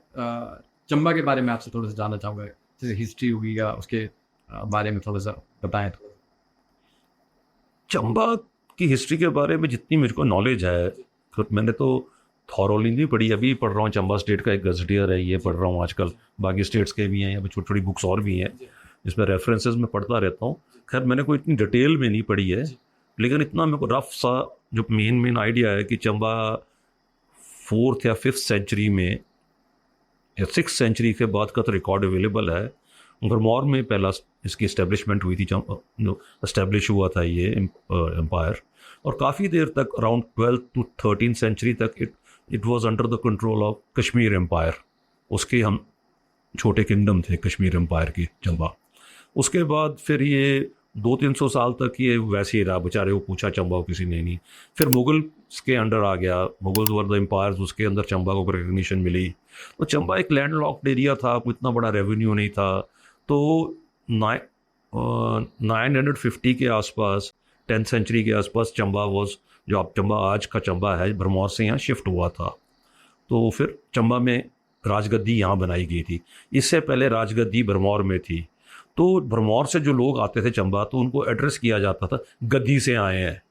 चंबा के बारे में आपसे थोड़ा सा जानना चाहूँगा, जैसे हिस्ट्री हुई या उसके बारे में थोड़ा सा बताएं। चंबा की हिस्ट्री के बारे में जितनी मुझको नॉलेज है, तो मैंने तो थॉरोली नहीं पढ़ी, अभी पढ़ रहा हूँ। चंबा स्टेट का एक गजटियर है, ये पढ़ रहा हूँ आजकल। बाकी स्टेट्स के भी हैं, या छोटी छोटी बुक्स और भी हैं जिसमें रेफरेंसेस में पढ़ता रहता हूँ। खैर मैंने कोई इतनी डिटेल में नहीं पढ़ी है, लेकिन इतना मेरे को रफ सा जो मेन आइडिया है कि चंबा 4th या 5th सेंचुरी में या 6th सेंचुरी के बाद का तो रिकॉर्ड अवेलेबल है। भरमौर में पहला इसकी इस्टेब्लिशमेंट हुई थी, इस्टेब्लिश हुआ था ये एम्पायर, और काफ़ी देर तक around 12th to 13th century तक it was under the control of Kashmir empire. उसके हम छोटे किंगडम थे कश्मीर एम्पायर की, चंबा। उसके बाद फिर ये 200-300 साल तक ये वैसे ही रहा, बेचारे को पूछा चंबा को किसी ने नहीं। फिर मुगल्स के अंडर आ गया, मुगल्स वर द एम्पायर्स, उसके अंदर चंबा को रिकग्निशन मिली। तो चंबा एक लैंड लॉक्ड एरिया था, कोई इतना बड़ा रेवेन्यू नहीं था। तो 950 के आसपास, 10th सेंचुरी के आसपास चंबा वॉज, जो आप चंबा आज का चंबा है, भरमौर से यहाँ शिफ्ट हुआ था। तो फिर चंबा में राजगद्दी यहाँ बनाई गई थी। इससे पहले राजगद्दी भरमौर में थी। तो भरमौर से जो लोग आते थे चंबा, तो उनको एड्रेस किया जाता था गद्दी से आए हैं।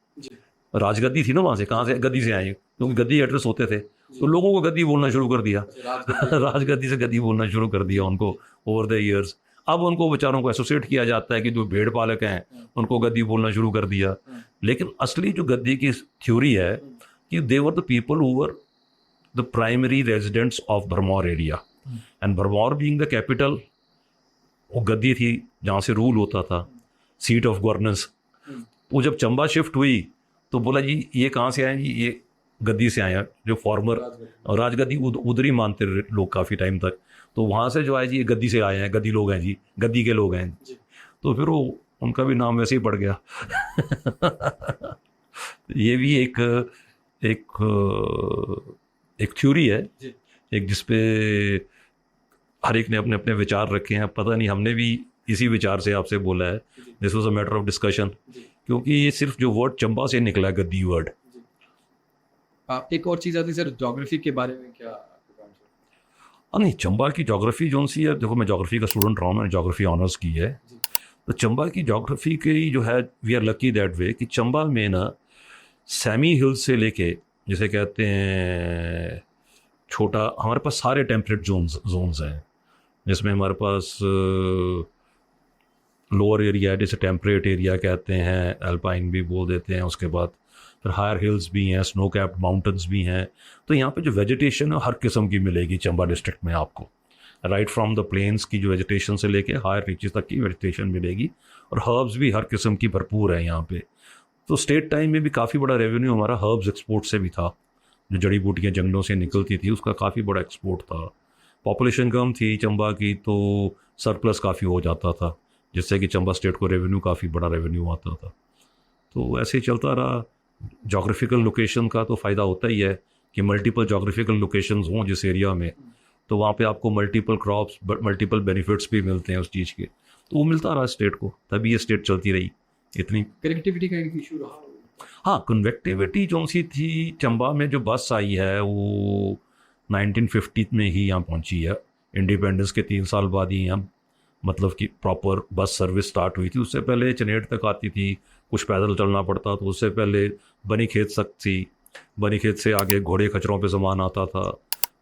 राजगद्दी थी ना वहाँ से, कहाँ से? गद्दी से आए हैं, क्योंकि गद्दी एड्रेस होते थे। तो लोगों को गद्दी बोलना शुरू कर दिया, राजगद्दी से गद्दी बोलना शुरू कर दिया उनको ओवर द ईयर्स। अब उनको बेचारों को एसोसिएट किया जाता है कि जो भेड़ पालक हैं उनको गद्दी बोलना शुरू कर दिया। लेकिन असली जो गद्दी की थ्योरी है कि they were the people who were the primary residents of Bharmour area, and Bharmour being the capital, वो गद्दी थी जहाँ से रूल होता था, सीट ऑफ गवर्नेंस। वो जब चंबा शिफ्ट हुई तो बोला जी ये कहाँ से आए? जी ये गद्दी से आए हैं, जो फॉर्मर राजगद्दी उधर ही मानते रहे लोग काफ़ी टाइम तक। तो वहाँ से जो आए जी ये गद्दी से आए हैं, गद्दी लोग हैं जी, गद्दी के लोग हैं। तो फिर वो उनका भी नाम वैसे ही पड़ गया। ये भी एक थ्योरी है, एक जिसपे हर एक ने अपने अपने विचार रखे हैं। पता नहीं, हमने भी इसी विचार से आपसे बोला है, this was a matter of discussion, क्योंकि ये सिर्फ जो वर्ड चंबा से निकला है, गद्दी वर्ड। एक और चीज़ आती है सर, ज्योग्राफी के बारे में क्या? नहीं, चंबा की ज्योग्राफी जो सी है, देखो मैं ज्योग्राफी का स्टूडेंट रहा हूँ, मैंने ज्योग्राफी ऑनर्स की है। तो चंबा की ज्योग्राफी की जो है, we are lucky that way कि चंबा में ना सैमी हिल्स से लेके, जैसे कहते हैं छोटा, हमारे पास सारे टेम्परेट जोन्स हैं। जिसमें हमारे पास लोअर एरिया है, जैसे टेम्परेट एरिया कहते हैं, अल्पाइन भी बोल देते हैं, उसके बाद फिर हायर हिल्स भी हैं, स्नो कैप्ड माउंटेन्स भी हैं। तो यहाँ पे जो वेजिटेशन है हर किस्म की मिलेगी चंबा डिस्ट्रिक्ट में आपको, राइट फ्रॉम द प्लेन्स की जो वेजिटेशन से लेके हायर रीचेस तक की वेजिटेशन मिलेगी, और हर्ब्स भी हर किस्म की भरपूर है यहाँ पे। तो स्टेट टाइम में भी काफ़ी बड़ा रेवेन्यू हमारा हर्ब्स एक्सपोर्ट से भी था, जो जड़ी बूटियाँ जंगलों से निकलती थी उसका काफ़ी बड़ा एक्सपोर्ट था। पॉपुलेशन कम थी चंबा की, तो सरप्लस काफ़ी हो जाता था, जिससे कि चंबा स्टेट को रेवेन्यू काफ़ी बड़ा रेवेन्यू आता था। तो ऐसे ही चलता रहा। जोग्राफिकल लोकेशन का तो फ़ायदा होता ही है कि मल्टीपल जोग्राफिकल लोकेशंस हों जिस एरिया में, तो वहाँ पे आपको मल्टीपल क्रॉप्स, मल्टीपल बेनिफिट्स भी मिलते हैं उस चीज़ के। तो वो मिलता रहा स्टेट को, तभी ये स्टेट चलती रही इतनी। कनेक्टिविटी का एक इशू रहा। हाँ, कन्वेक्टिविटी जो सी थी चंबा में, जो बस आई है वो 1950 में ही यहाँ पहुँची है। इंडिपेंडेंस के 3 साल बाद ही यहाँ मतलब कि प्रॉपर बस सर्विस स्टार्ट हुई थी। उससे पहले चनेट तक आती थी, कुछ पैदल चलना पड़ता, तो उससे पहले बनी खेत तक थी, बनी खेत से आगे घोड़े खच्चरों पे सामान आता था,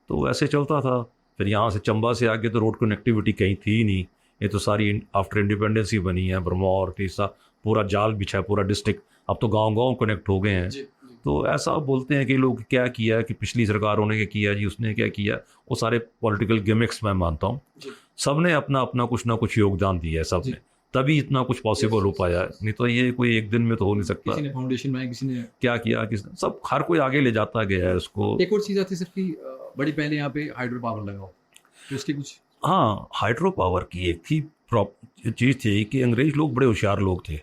तो ऐसे चलता था। फिर यहाँ से चंबा से आगे तो रोड कनेक्टिविटी कहीं थी ही नहीं, ये तो सारी आफ्टर इंडिपेंडेंस ही बनी है। भरमौर तीसा पूरा जाल बिछा है पूरा डिस्ट्रिक्ट, अब तो गांव-गांव कनेक्ट हो गए हैं। तो ऐसा बोलते हैं कि लोग क्या किया कि पिछली सरकारों ने क्या किया जी, उसने क्या किया, वो सारे पॉलिटिकल गिमिक्स मैं मानता हूँ। सब ने अपना अपना कुछ ना कुछ योगदान दिया है, सब ने, तभी इतना कुछ पॉसिबल हो पाया है, नहीं तो ये कोई एक दिन में तो हो नहीं सकता। किसी ने फाउंडेशन बनाया, किसी ने क्या किया, किसने, सब हर कोई आगे ले जाता गया है उसको। एक और चीज़ आती है सर कि बड़ी पहले यहाँ पे हाइड्रो पावर लगा हो, तो उसकी कुछ। हाँ, हाइड्रो पावर की एक थी चीज़ थी कि अंग्रेज लोग बड़े होशियार लोग थे।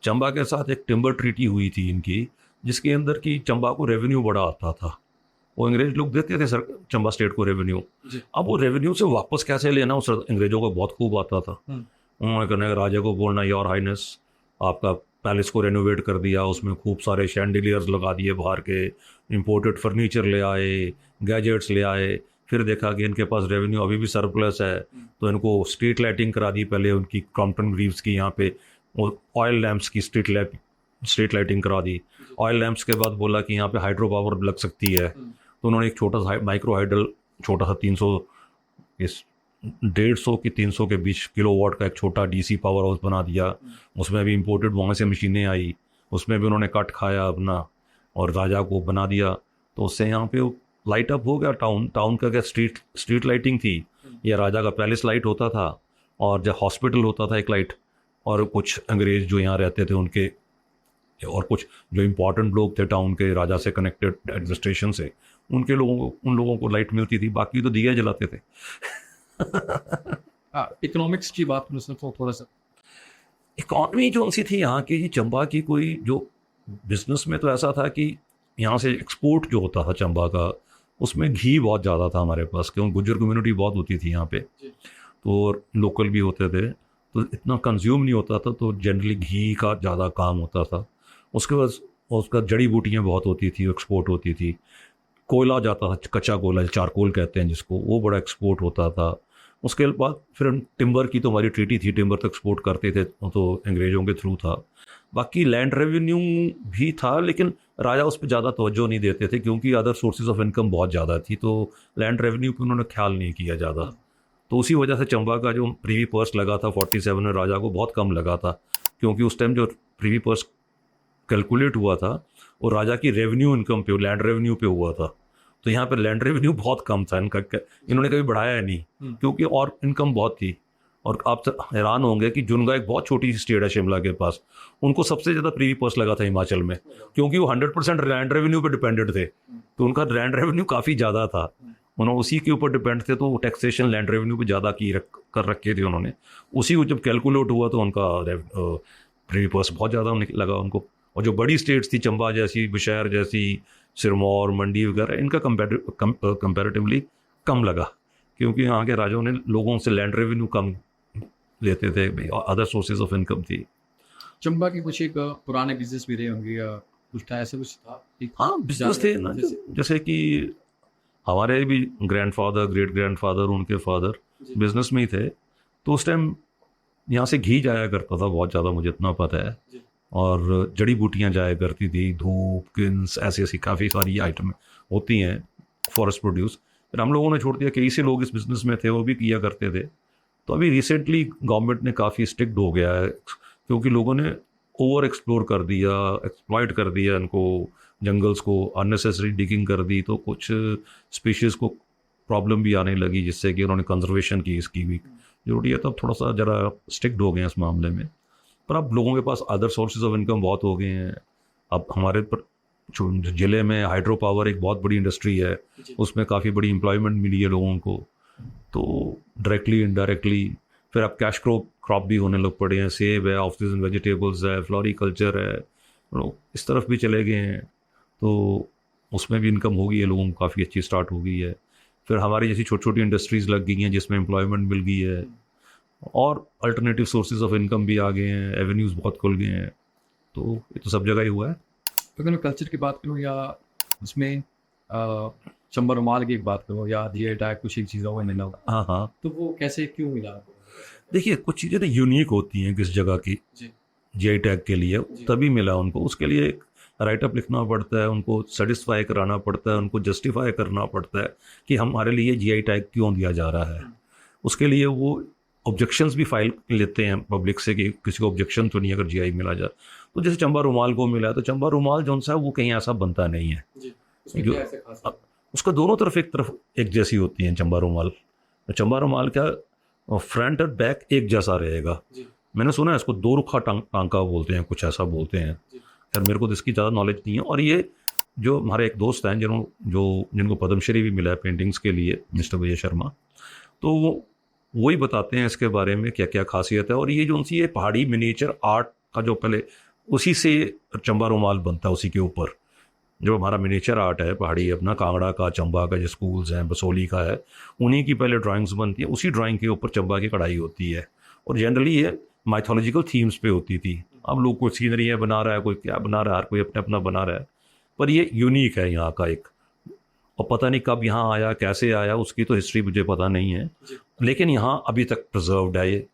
चंबा के साथ एक टिम्बर ट्रीटी हुई थी इनकी, जिसके अंदर की चंबा को रेवेन्यू बड़ा आता था। वो अंग्रेज लोग देते थे सर चंबा स्टेट को रेवेन्यू। अब वो रेवेन्यू से वापस कैसे लेना, उस अंग्रेजों को बहुत खूब आता था। उन्होंने करने राजा को बोलना, योर हाइनेस आपका पैलेस को रेनोवेट कर दिया, उसमें खूब सारे शैंडिलियर्स लगा दिए बाहर के, इंपोर्टेड फर्नीचर ले आए, गैजेट्स ले आए। फिर देखा कि इनके पास रेवेन्यू अभी भी सरप्लस है, तो इनको स्ट्रीट लाइटिंग करा दी पहले उनकी क्रॉम्पटन ग्रीव्स की, यहाँ पे ऑयल लैंप्स की स्ट्रीट लाइटिंग करा दी। ऑयल लैंप्स के बाद बोला कि यहाँ पे हाइड्रो पावर लग सकती है, तो उन्होंने एक छोटा सा माइक्रो हाइडल, छोटा सा 300 इस 150 की 300 के बीच किलोवाट का एक छोटा डीसी पावर हाउस बना दिया। उसमें भी इंपोर्टेड वहाँ से मशीनें आई, उसमें भी उन्होंने कट खाया अपना और राजा को बना दिया। तो उससे यहाँ पे लाइट अप हो गया टाउन का क्या स्ट्रीट लाइटिंग थी, या राजा का पैलेस लाइट होता था, और जब हॉस्पिटल होता था एक लाइट, और कुछ अंग्रेज जो यहाँ रहते थे उनके, और कुछ जो इम्पोर्टेंट लोग थे टाउन के राजा से कनेक्टेड एडमिनिस्ट्रेशन से, उन लोगों को लाइट मिलती थी, बाकी तो दिया जलाते थे। इकोनॉमिक्स की बात करूँ सर तो थोड़ा सा इकॉनमी जो सी थी यहाँ की, चंबा की कोई जो बिजनेस में तो ऐसा था कि यहाँ से एक्सपोर्ट जो होता था चंबा का, उसमें घी बहुत ज़्यादा था हमारे पास, क्योंकि गुज्जर कम्युनिटी बहुत होती थी यहाँ पे, तो लोकल भी होते थे, तो इतना कंज्यूम नहीं होता था, तो जनरली घी का ज़्यादा काम होता था। उसके बाद उसका जड़ी बूटियाँ बहुत होती थी, एक्सपोर्ट होती थी। कोयला जाता था, कच्चा कोयला चारकोल कहते हैं जिसको, वो बड़ा एक्सपोर्ट होता था। उसके बाद फिर टिम्बर की तो हमारी ट्रीटी थी, टिम्बर तक एक्सपोर्ट करते थे, तो अंग्रेज़ों के थ्रू था। बाकी लैंड रेवेन्यू भी था, लेकिन राजा उस पर ज़्यादा तवज्जो नहीं देते थे, क्योंकि अदर सोर्सेज ऑफ इनकम बहुत ज़्यादा थी, तो लैंड रेवेन्यू पर उन्होंने ख्याल नहीं किया ज़्यादा। तो उसी वजह से चंबा का जो प्रीवी पर्स लगा था 47 में राजा को बहुत कम लगा था, क्योंकि उस टाइम जो प्रीवी पर्स कैलकुलेट हुआ था वो राजा की रेवेन्यू इनकम पे, लैंड रेवेन्यू पे हुआ था। तो यहाँ पे लैंड रेवेन्यू बहुत कम था इनका, इन्होंने कभी बढ़ाया नहीं, क्योंकि और इनकम बहुत थी। और आप हैरान होंगे कि जुनगा एक बहुत छोटी सी स्टेट है शिमला के पास, उनको सबसे ज़्यादा प्रीवी पर्स लगा था हिमाचल में, क्योंकि वो 100% लैंड रेवेन्यू पे डिपेंडेड थे, तो उनका लैंड रेवेन्यू काफ़ी ज़्यादा था, उन्होंने उसी के ऊपर डिपेंड थे, तो टैक्सेशन लैंड रेवेन्यू पे ज़्यादा कर रखे थे उन्होंने। उसी को जब कैलकुलेट हुआ तो उनका प्रीवी पर्स बहुत ज़्यादा लगा उनको। और जो बड़ी स्टेट्स थी चंबा जैसी, बुशहर जैसी, सिरमौर, मंडी वगैरह, इनका कंपैरेटिवली कम लगा, क्योंकि यहाँ के राजाओं ने लोगों से लैंड रेवेन्यू कम लेते थे, अदर सोर्सेज ऑफ इनकम थी। चंबा के कुछ एक पुराने बिजनेस भी रहे होंगे, कुछ था ऐसे कुछ था? हाँ, बिजनेस थे ना, जैसे कि हमारे भी ग्रैंडफादर, ग्रेट ग्रैंडफादर, उनके फादर बिजनेस में ही थे, तो उस टाइम यहाँ से घी जाया करता था बहुत ज़्यादा, मुझे इतना पता है, और जड़ी बूटियाँ जाया करती थी, धूप, किन्स, ऐसी ऐसी काफ़ी सारी आइटम होती हैं फॉरेस्ट प्रोड्यूस, फिर हम लोगों ने छोड़ दिया, कई से लोग इस बिज़नेस में थे वो भी किया करते थे। तो अभी रिसेंटली गवर्नमेंट ने काफ़ी स्ट्रिक्ट हो गया है, क्योंकि लोगों ने ओवर एक्सप्लोर कर दिया, एक्सप्लॉइट कर दिया इनको, जंगल्स को अननेसेसरी डिगिंग कर दी, तो कुछ स्पीशीज़ को प्रॉब्लम भी आने लगी, जिससे कि उन्होंने कंजर्वेशन की इसकी भी जरूरी है। तब थोड़ा सा ज़रा स्ट्रिक्ट हो गए हैं इस मामले में। पर अब लोगों के पास अदर सोर्सेज ऑफ इनकम बहुत हो गए हैं। अब हमारे ज़िले में हाइड्रो पावर एक बहुत बड़ी इंडस्ट्री है, उसमें काफ़ी बड़ी एम्प्लॉयमेंट मिली है लोगों को, तो डायरेक्टली इनडायरेक्टली। फिर अब कैश क्रॉप भी होने लग पड़े हैं, सेब है, ऑफ सीजन वेजिटेबल्स है, फ्लोरिकल्चर है, लोग इस तरफ भी चले गए हैं, तो उसमें भी इनकम हो गई है लोगों को, काफ़ी अच्छी स्टार्ट हो गई है। फिर हमारी जैसी छोटी छोटी इंडस्ट्रीज़ लग गई हैं जिसमें एम्प्लॉयमेंट मिल गई है, और अल्टरनेटिव सोर्सेज ऑफ इनकम भी आ गए हैं, एवेन्यूज़ बहुत खुल गए हैं। तो ये तो सब जगह ही हुआ है। अगर मैं कल्चर की बात करूँ या उसमें चंबा रुमाल की एक बात करूँ या जीआई टैग कुछ एक चीज़ हो मिला हो, हाँ हाँ, तो वो कैसे क्यों मिला आपको? देखिए कुछ चीज़ें ना यूनिक होती हैं किस जगह की, जी जीआई टैग के लिए तभी मिला उनको। उसके लिए एक राइटअप लिखना पड़ता है, उनको सेटिस्फाई कराना पड़ता है, उनको जस्टिफाई करना पड़ता है कि हमारे लिए जीआई टैग क्यों दिया जा रहा है। उसके लिए वो ऑब्जेक्शंस भी फाइल लेते हैं पब्लिक से कि किसी को ऑब्जेक्शन तो नहीं अगर जीआई मिला जाए। तो जैसे चंबा रुमाल को मिला, तो चंबा रुमाल जौन सा है वो कहीं ऐसा बनता नहीं है। जी, उसमें जो क्या ऐसा खास है? उसका दोनों तरफ एक जैसी होती हैं चंबा रुमाल। चंबा रुमाल का फ्रंट और बैक एक जैसा रहेगा। जी मैंने सुना है इसको दो रुखा टांका बोलते हैं, कुछ ऐसा बोलते हैं। जी खैर मेरे को तो इसकी ज़्यादा नॉलेज नहीं है। और ये जो हमारे एक दोस्त हैं जिनको पद्मश्री भी मिला है पेंटिंग्स के लिए, मिस्टर विजय शर्मा, तो वो ही बताते हैं इसके बारे में क्या क्या खासियत है। और ये जो उनसी ये पहाड़ी मिनिएचर आर्ट का जो पहले उसी से चंबा रुमाल बनता है, उसी के ऊपर जो हमारा मिनिएचर आर्ट है पहाड़ी अपना कांगड़ा का, चंबा का, जो स्कूल्स हैं, बसोली का है, उन्हीं की पहले ड्राइंग्स बनती है, उसी ड्राइंग के ऊपर चंबा की कढ़ाई होती है। और जनरली ये माइथोलॉजिकल थीम्स पे होती थी। अब लोग कोई सीनरी है बना रहा है, कोई क्या बना रहा है, हर कोई अपना अपना बना रहा है, पर ये यूनिक है यहाँ का एक। और पता नहीं कब यहाँ आया, कैसे आया, उसकी तो हिस्ट्री मुझे पता नहीं है, लेकिन यहाँ अभी तक प्रिजर्व्ड है ये,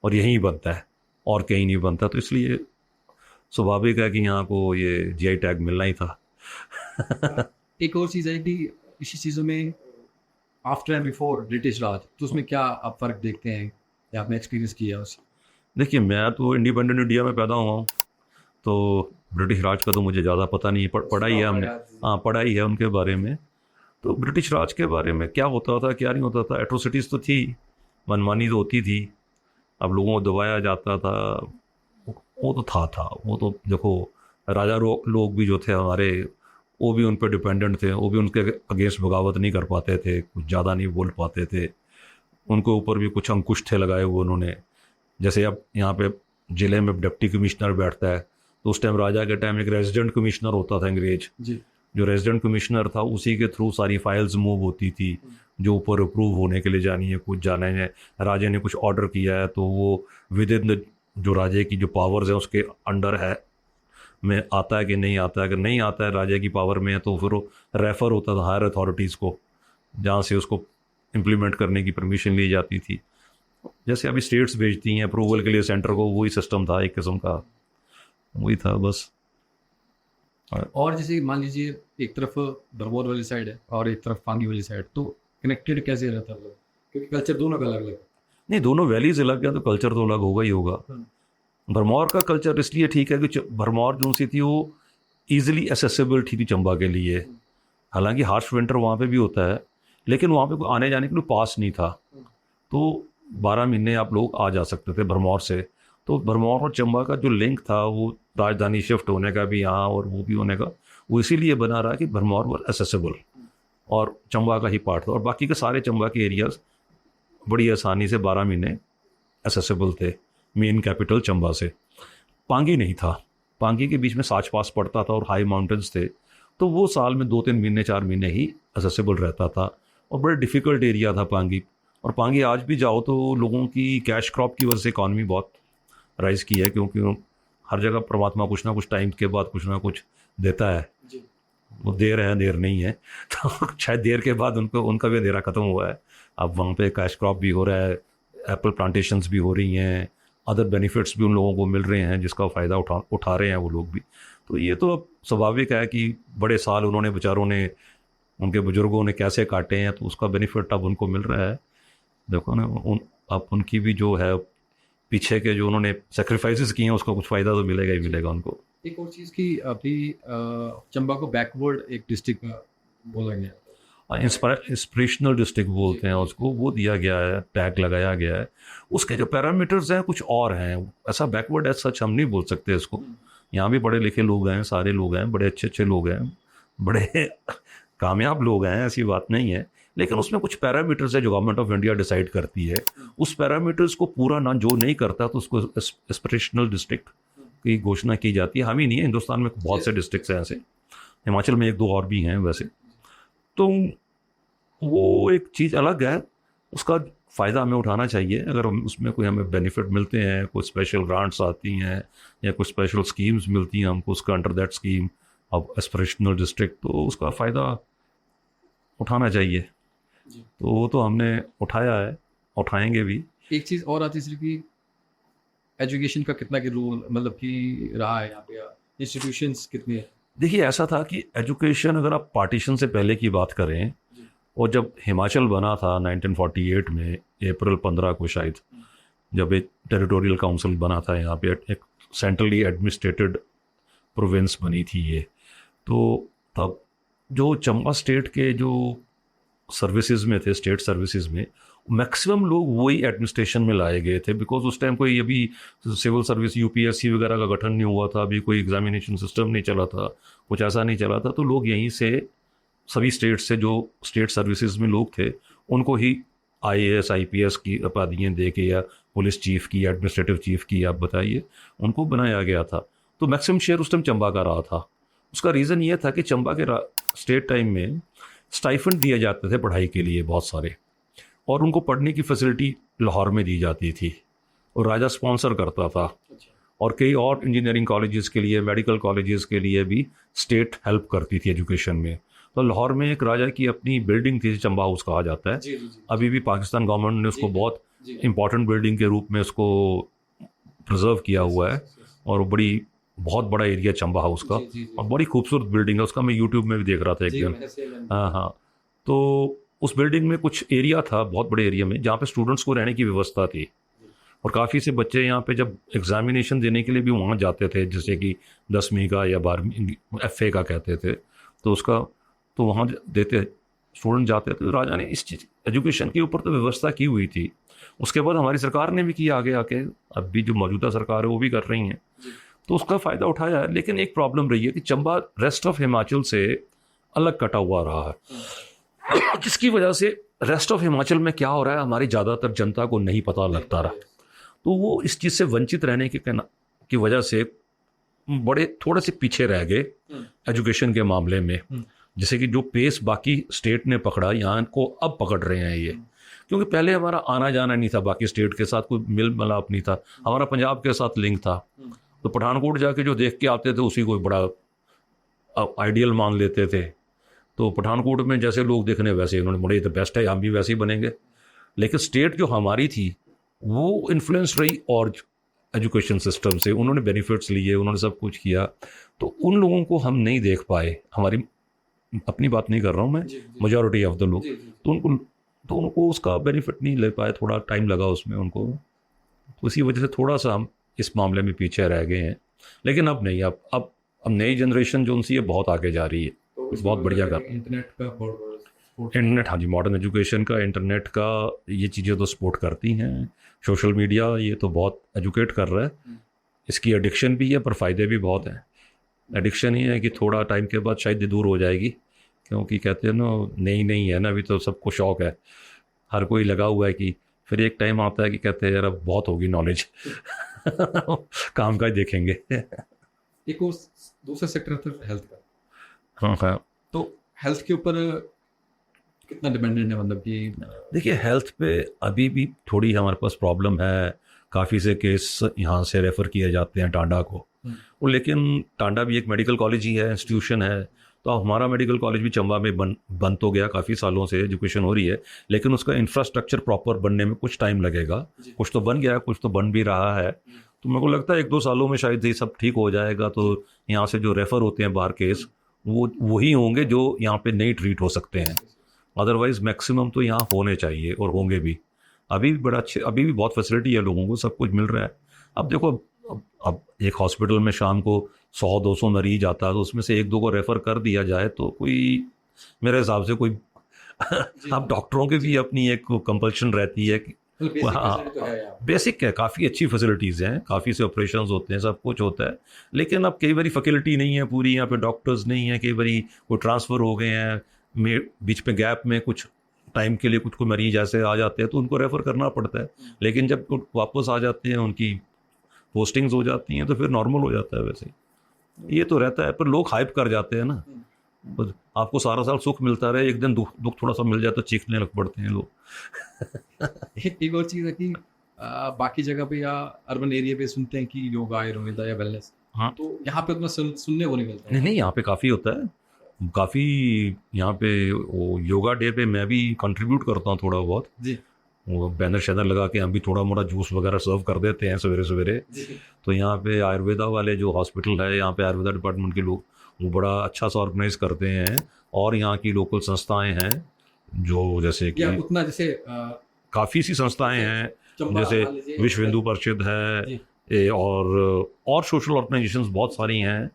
और यहीं बनता है और कहीं नहीं बनता। तो इसलिए स्वाभाविक है कि यहाँ को ये जीआई टैग मिलना ही था। एक और चीज़ है कि इसी चीज़ों में आफ्टर एंड बिफोर ब्रिटिश राज, तो उसमें क्या आप फ़र्क देखते हैं या आपने एक्सपीरियंस किया उससे? देखिए मैं तो इंडिपेंडेंट इंडिया में पैदा हुआ हूँ, तो ब्रिटिश राज का तो मुझे ज़्यादा पता नहीं है। पढ़ा ही है हमने, हाँ पढ़ा ही है उनके बारे में। तो ब्रिटिश राज के बारे में क्या होता था क्या नहीं होता था, एट्रोसिटीज़ तो थी, मनमानी तो होती थी, अब लोगों को दबाया जाता था, वो तो था वो तो देखो, राजा लोग भी जो थे हमारे, वो भी उन पर डिपेंडेंट थे, वो भी उनके अगेंस्ट बगावत नहीं कर पाते थे, कुछ ज़्यादा नहीं बोल पाते थे, उनके ऊपर भी कुछ अंकुश थे लगाए हुए उन्होंने। जैसे अब यहाँ पे ज़िले में डिप्टी कमिश्नर बैठता है, तो उस टाइम राजा के टाइम एक रेजिडेंट कमिश्नर होता था अंग्रेज, जी जो रेजिडेंट कमिश्नर था उसी के थ्रू सारी फाइल्स मूव होती थी, जो ऊपर अप्रूव होने के लिए जानी है, कुछ जाना है, राजा ने कुछ ऑर्डर किया है तो वो विद इन द जो राजे की जो पावर्स है उसके अंडर है में आता है कि नहीं आता है। अगर नहीं आता है, राजा की पावर में है, तो फिर वो रेफ़र होता था हायर अथॉरिटीज़ को, जहाँ से उसको इम्प्लीमेंट करने की परमिशन ली जाती थी। जैसे अभी स्टेट्स भेजती हैं अप्रूवल के लिए सेंटर को, वही सिस्टम था एक किस्म का, वही था बस। और जैसे मान लीजिए एक तरफ भरमौर वाली साइड है और एक तरफ पांगी वाली साइड, तो कनेक्टेड कैसे रहता है लोग, क्योंकि कल्चर दोनों का अलग अलग है। नहीं, दोनों वैलीज अलग है तो कल्चर तो अलग होगा ही होगा। भरमौर का कल्चर इसलिए ठीक है कि भरमौर जो सी थी वो ईजिली एसेसिबल थी चंबा के लिए। हालांकि हार्श विंटर वहाँ पे भी होता है, लेकिन वहाँ पे कोई आने जाने के लिए पास नहीं था, तो 12 महीने आप लोग आ जा सकते थे भरमौर से। तो भरमौर और चंबा का जो लिंक था वो राजधानी शिफ्ट होने का भी यहाँ और वो भी होने का, वो इसीलिए बना रहा कि भरमौर वॉज एसेसिबल और चंबा का ही पार्ट था, और बाकी के सारे चंबा के एरियाज बड़ी आसानी से 12 महीने एसेसिबल थे मेन कैपिटल चंबा से। पांगी नहीं था, पांगी के बीच में साच पास पड़ता था और हाई माउंटेन्स थे, तो वो साल में 2-3 महीने 4 महीने ही एसेसिबल रहता था, और बड़े डिफ़िकल्ट एरिया था पांगी। और पांगी आज भी जाओ तो लोगों की कैश क्रॉप की वजह से इकॉनमी बहुत राइज़ की है, क्योंकि हर जगह परमात्मा कुछ ना कुछ टाइम के बाद कुछ ना कुछ देता है। वो देर है देर नहीं है, तो शायद देर के बाद उनका भी अंधेरा ख़त्म हुआ है। अब वहाँ पे कैश क्रॉप भी हो रहा है, एप्पल प्लांटेशंस भी हो रही हैं, अदर बेनिफिट्स भी उन लोगों को मिल रहे हैं जिसका फ़ायदा उठा रहे हैं वो लोग भी। तो ये तो अब स्वाभाविक है कि बड़े साल उन्होंने बेचारों ने उनके बुजुर्गों ने कैसे काटे हैं, तो उसका बेनिफिट अब उनको मिल रहा है। देखो ना, अब उनकी भी जो है पीछे के जो उन्होंने सेक्रीफाइसेस किए हैं, उसका कुछ फ़ायदा तो मिलेगा ही मिलेगा उनको। एक और चीज़ की अभी चंबा को बैकवर्ड एक डिस्ट्रिक्ट बोला गया। इंस्पिरेशनल डिस्ट्रिक्ट बोलते हैं उसको, वो दिया गया है, टैग लगाया गया है। उसके जो पैरामीटर्स हैं कुछ और हैं, ऐसा बैकवर्ड एज सच हम नहीं बोल सकते इसको। यहाँ भी पढ़े लिखे लोग हैं, सारे लोग हैं, बड़े अच्छे अच्छे लोग हैं, बड़े कामयाब लोग हैं, ऐसी बात नहीं है। लेकिन उसमें कुछ पैरामीटर्स है जो गवर्नमेंट ऑफ इंडिया डिसाइड करती है। उस पैरामीटर्स को पूरा ना जो नहीं करता तो उसको एस्पिरेशनल डिस्ट्रिक्ट की घोषणा की जाती है। हम ही नहीं है, हिंदुस्तान में बहुत से डिस्ट्रिक्ट्स हैं ऐसे, हिमाचल में एक दो और भी हैं वैसे। तो वो एक चीज़ अलग है, उसका फ़ायदा हमें उठाना चाहिए। अगर उसमें कोई हमें बेनिफिट मिलते हैं, कोई स्पेशल ग्रांट्स आती हैं या कुछ स्पेशल स्कीम्स मिलती हैं हमको उसका under that scheme of aspirational district, तो उसका फ़ायदा उठाना चाहिए। तो वो तो हमने उठाया है, उठाएंगे भी। एक चीज़ और आती है कि एजुकेशन का कितना की रोल मतलब कि रहा है यहाँ पे, इंस्टीट्यूशंस कितने हैं? देखिए, ऐसा था कि एजुकेशन, अगर आप पार्टीशन से पहले की बात करें, और जब हिमाचल बना था 1948 में अप्रैल 15 को शायद, जब एक टेरिटोरियल काउंसिल बना था यहाँ पे, एक सेंट्रली एडमिनिस्ट्रेटेड प्रोविंस बनी थी ये, तो तब जो चंबा स्टेट के जो सर्विसेज में थे, स्टेट सर्विसेज में मैक्सिमम लोग वही एडमिनिस्ट्रेशन में लाए गए थे। बिकॉज उस टाइम कोई अभी सिविल सर्विस यूपीएससी वगैरह का गठन नहीं हुआ था, अभी कोई एग्जामिनेशन सिस्टम नहीं चला था, कुछ ऐसा नहीं चला था। तो लोग यहीं से, सभी स्टेट से जो स्टेट सर्विसेज में लोग थे, उनको ही आईएएस आईपीएस की उपाधियाँ दे के, या पुलिस चीफ की, एडमिनिस्ट्रेटिव चीफ की, आप बताइए, उनको बनाया गया था। तो मैक्सिमम शेयर उस टाइम चंबा का रहा था। उसका रीज़न ये था कि चंबा के स्टेट टाइम में स्टाइफंड दिए जाते थे पढ़ाई के लिए बहुत सारे, और उनको पढ़ने की फैसिलिटी लाहौर में दी जाती थी और राजा स्पॉन्सर करता था। और कई और इंजीनियरिंग कॉलेजेस के लिए, मेडिकल कॉलेजेस के लिए भी स्टेट हेल्प करती थी एजुकेशन में। तो लाहौर में एक राजा की अपनी बिल्डिंग थी, चंबा हाउस कहा जाता है। अभी भी पाकिस्तान गवर्नमेंट ने उसको बहुत इंपॉर्टेंट बिल्डिंग के रूप में उसको प्रिजर्व किया हुआ है, और वो बड़ी बहुत बड़ा एरिया चंबा हाउस का, और बड़ी खूबसूरत बिल्डिंग है उसका। मैं यूट्यूब में भी देख रहा था एक दिन। हाँ हाँ, तो उस बिल्डिंग में कुछ एरिया था, बहुत बड़े एरिया में, जहाँ पे स्टूडेंट्स को रहने की व्यवस्था थी। और काफ़ी से बच्चे यहाँ पे जब एग्जामिनेशन देने के लिए भी वहाँ जाते थे, जैसे कि 10वीं का या 12वीं FA का कहते थे, तो उसका तो वहाँ देते स्टूडेंट जाते थे। तो राजा ने इस चीज़ एजुकेशन के ऊपर तो व्यवस्था की हुई थी। उसके बाद हमारी सरकार ने भी किया आगे आके, अब भी जो मौजूदा सरकार है वो भी कर रही हैं, तो उसका फ़ायदा उठाया है। लेकिन एक प्रॉब्लम रही है कि चंबा रेस्ट ऑफ हिमाचल से अलग कटा हुआ रहा है, जिसकी वजह से रेस्ट ऑफ हिमाचल में क्या हो रहा है हमारी ज़्यादातर जनता को नहीं पता लगता रहा। तो वो इस चीज़ से वंचित रहने की वजह से बड़े थोड़े से पीछे रह गए एजुकेशन के मामले में। जैसे कि जो पेस बाकी स्टेट ने पकड़ा, यहाँ को अब पकड़ रहे हैं ये, क्योंकि पहले हमारा आना जाना नहीं था बाकी स्टेट के साथ, कोई मिल मिलाप नहीं था, हमारा पंजाब के साथ लिंक था। तो पठानकोट जाके जो देख के आते थे उसी को बड़ा आइडियल मान लेते थे। तो पठानकोट में जैसे लोग देखने वैसे उन्होंने बड़े तो बेस्ट है, हम भी वैसे ही बनेंगे। लेकिन स्टेट जो हमारी थी वो इन्फ्लुएंस रही और एजुकेशन सिस्टम से, उन्होंने बेनिफिट्स लिए, उन्होंने सब कुछ किया। तो उन लोगों को हम नहीं देख पाए, हमारी अपनी बात नहीं कर रहा हूँ मैं, मेजॉरिटी ऑफ द लोग, तो उनको उसका बेनिफिट नहीं ले पाए, थोड़ा टाइम लगा उसमें उनको। तो इसी वजह से थोड़ा सा हम इस मामले में पीछे रह गए हैं। लेकिन अब नहीं, अब नई जनरेशन जो उनसी है बहुत आगे जा रही है, बहुत बढ़िया कर रही है। इंटरनेट, हाँ जी, मॉडर्न एजुकेशन का, इंटरनेट का, ये चीज़ें तो सपोर्ट करती हैं। सोशल मीडिया ये तो बहुत एजुकेट कर रहा है। इसकी एडिक्शन भी है पर फ़ायदे भी बहुत हैं। एडिक्शन ही है कि थोड़ा टाइम के बाद शायद ये दूर हो जाएगी, क्योंकि कहते हैं ना, नहीं है ना, अभी तो सबको शौक है, हर कोई लगा हुआ है कि फिर एक टाइम आता है कि कहते हैं यार अब बहुत होगी नॉलेज काम का ही देखेंगे। एक और दूसरा सेक्टर था हेल्थ का। हाँ, तो हेल्थ के ऊपर कितना डिपेंडेंट है, मतलब कि देखिए हेल्थ पे अभी भी थोड़ी हमारे पास प्रॉब्लम है। काफ़ी से केस यहाँ से रेफ़र किए जाते हैं टांडा को, और लेकिन टांडा भी एक मेडिकल कॉलेज ही है, इंस्टीट्यूशन है। तो हमारा मेडिकल कॉलेज भी चंबा में बन तो गया, काफ़ी सालों से एजुकेशन हो रही है, लेकिन उसका इंफ्रास्ट्रक्चर प्रॉपर बनने में कुछ टाइम लगेगा। कुछ तो बन गया है, कुछ तो बन भी रहा है। तो मेरे को लगता है 1-2 सालों में शायद ये सब ठीक हो जाएगा। तो यहाँ से जो रेफ़र होते हैं बाहर केस, वो वही होंगे जो यहाँ पे नहीं ट्रीट हो सकते हैं। अदरवाइज मैक्सिमम तो यहाँ होने चाहिए और होंगे भी। अभी भी बड़ा अच्छे, अभी भी बहुत फैसिलिटी है, लोगों को सब कुछ मिल रहा है। अब देखो, अब एक हॉस्पिटल में शाम को 100-200 मरीज आता है, तो उसमें से 1-2 को रेफ़र कर दिया जाए तो कोई, मेरे हिसाब से कोई अब डॉक्टरों की भी अपनी एक कंपल्शन रहती है कि बेसिक हाँ, फैसिलिटी तो है यहाँ पे। बेसिक है, काफ़ी अच्छी फैसिलिटीज़ हैं, काफ़ी से ऑपरेशंस होते हैं, सब कुछ होता है। लेकिन अब कई बारी फैकल्टी नहीं है पूरी, यहाँ पे डॉक्टर्स नहीं है, कई बारी वो ट्रांसफ़र हो गए हैं, में बीच में गैप में कुछ टाइम के लिए कुछ को मरीज ऐसे आ जाते हैं तो उनको रेफ़र करना पड़ता है। लेकिन जब वो वापस आ जाते हैं, उनकी पोस्टिंग्स हो जाती हैं, तो फिर नॉर्मल हो जाता है वैसे ही। ये तो रहता है, पर लोग हाइप कर जाते हैं ना। बस आपको सारा साल सुख मिलता रहे, एक दिन दुख दुख थोड़ा सा मिल जाए तो चीखने लग पड़ते हैं लोग। एक और चीज़ है कि बाकी जगह पे या अर्बन एरिया पे सुनते हैं कि योगा आयुर्वेदा या वेलनेस, हाँ, तो यहाँ पे उतना सुनने को नहीं मिलता है। नहीं नहीं, यहाँ पे काफ़ी होता है, काफ़ी। यहाँ पे वो योगा डे पे मैं भी कंट्रीब्यूट करता हूँ थोड़ा बहुत। जी वो बैनर शैनर लगा के हम भी थोड़ा मोड़ा जूस वगैरह सर्व कर देते हैं सवेरे सवेरे। जी तो यहाँ पे आयुर्वेदा वाले जो हॉस्पिटल है, यहाँ पे आयुर्वेदा डिपार्टमेंट के लोग वो बड़ा अच्छा सा ऑर्गेनाइज करते हैं। और यहाँ की लोकल संस्थाएं हैं जो, जैसे या कि उतना जैसे काफ़ी सी संस्थाएं हैं, चंबा जैसे मान लीजिए, विश्व हिंदू परिषद है, जी और सोशल ऑर्गेनाइजेशंस बहुत सारी हैं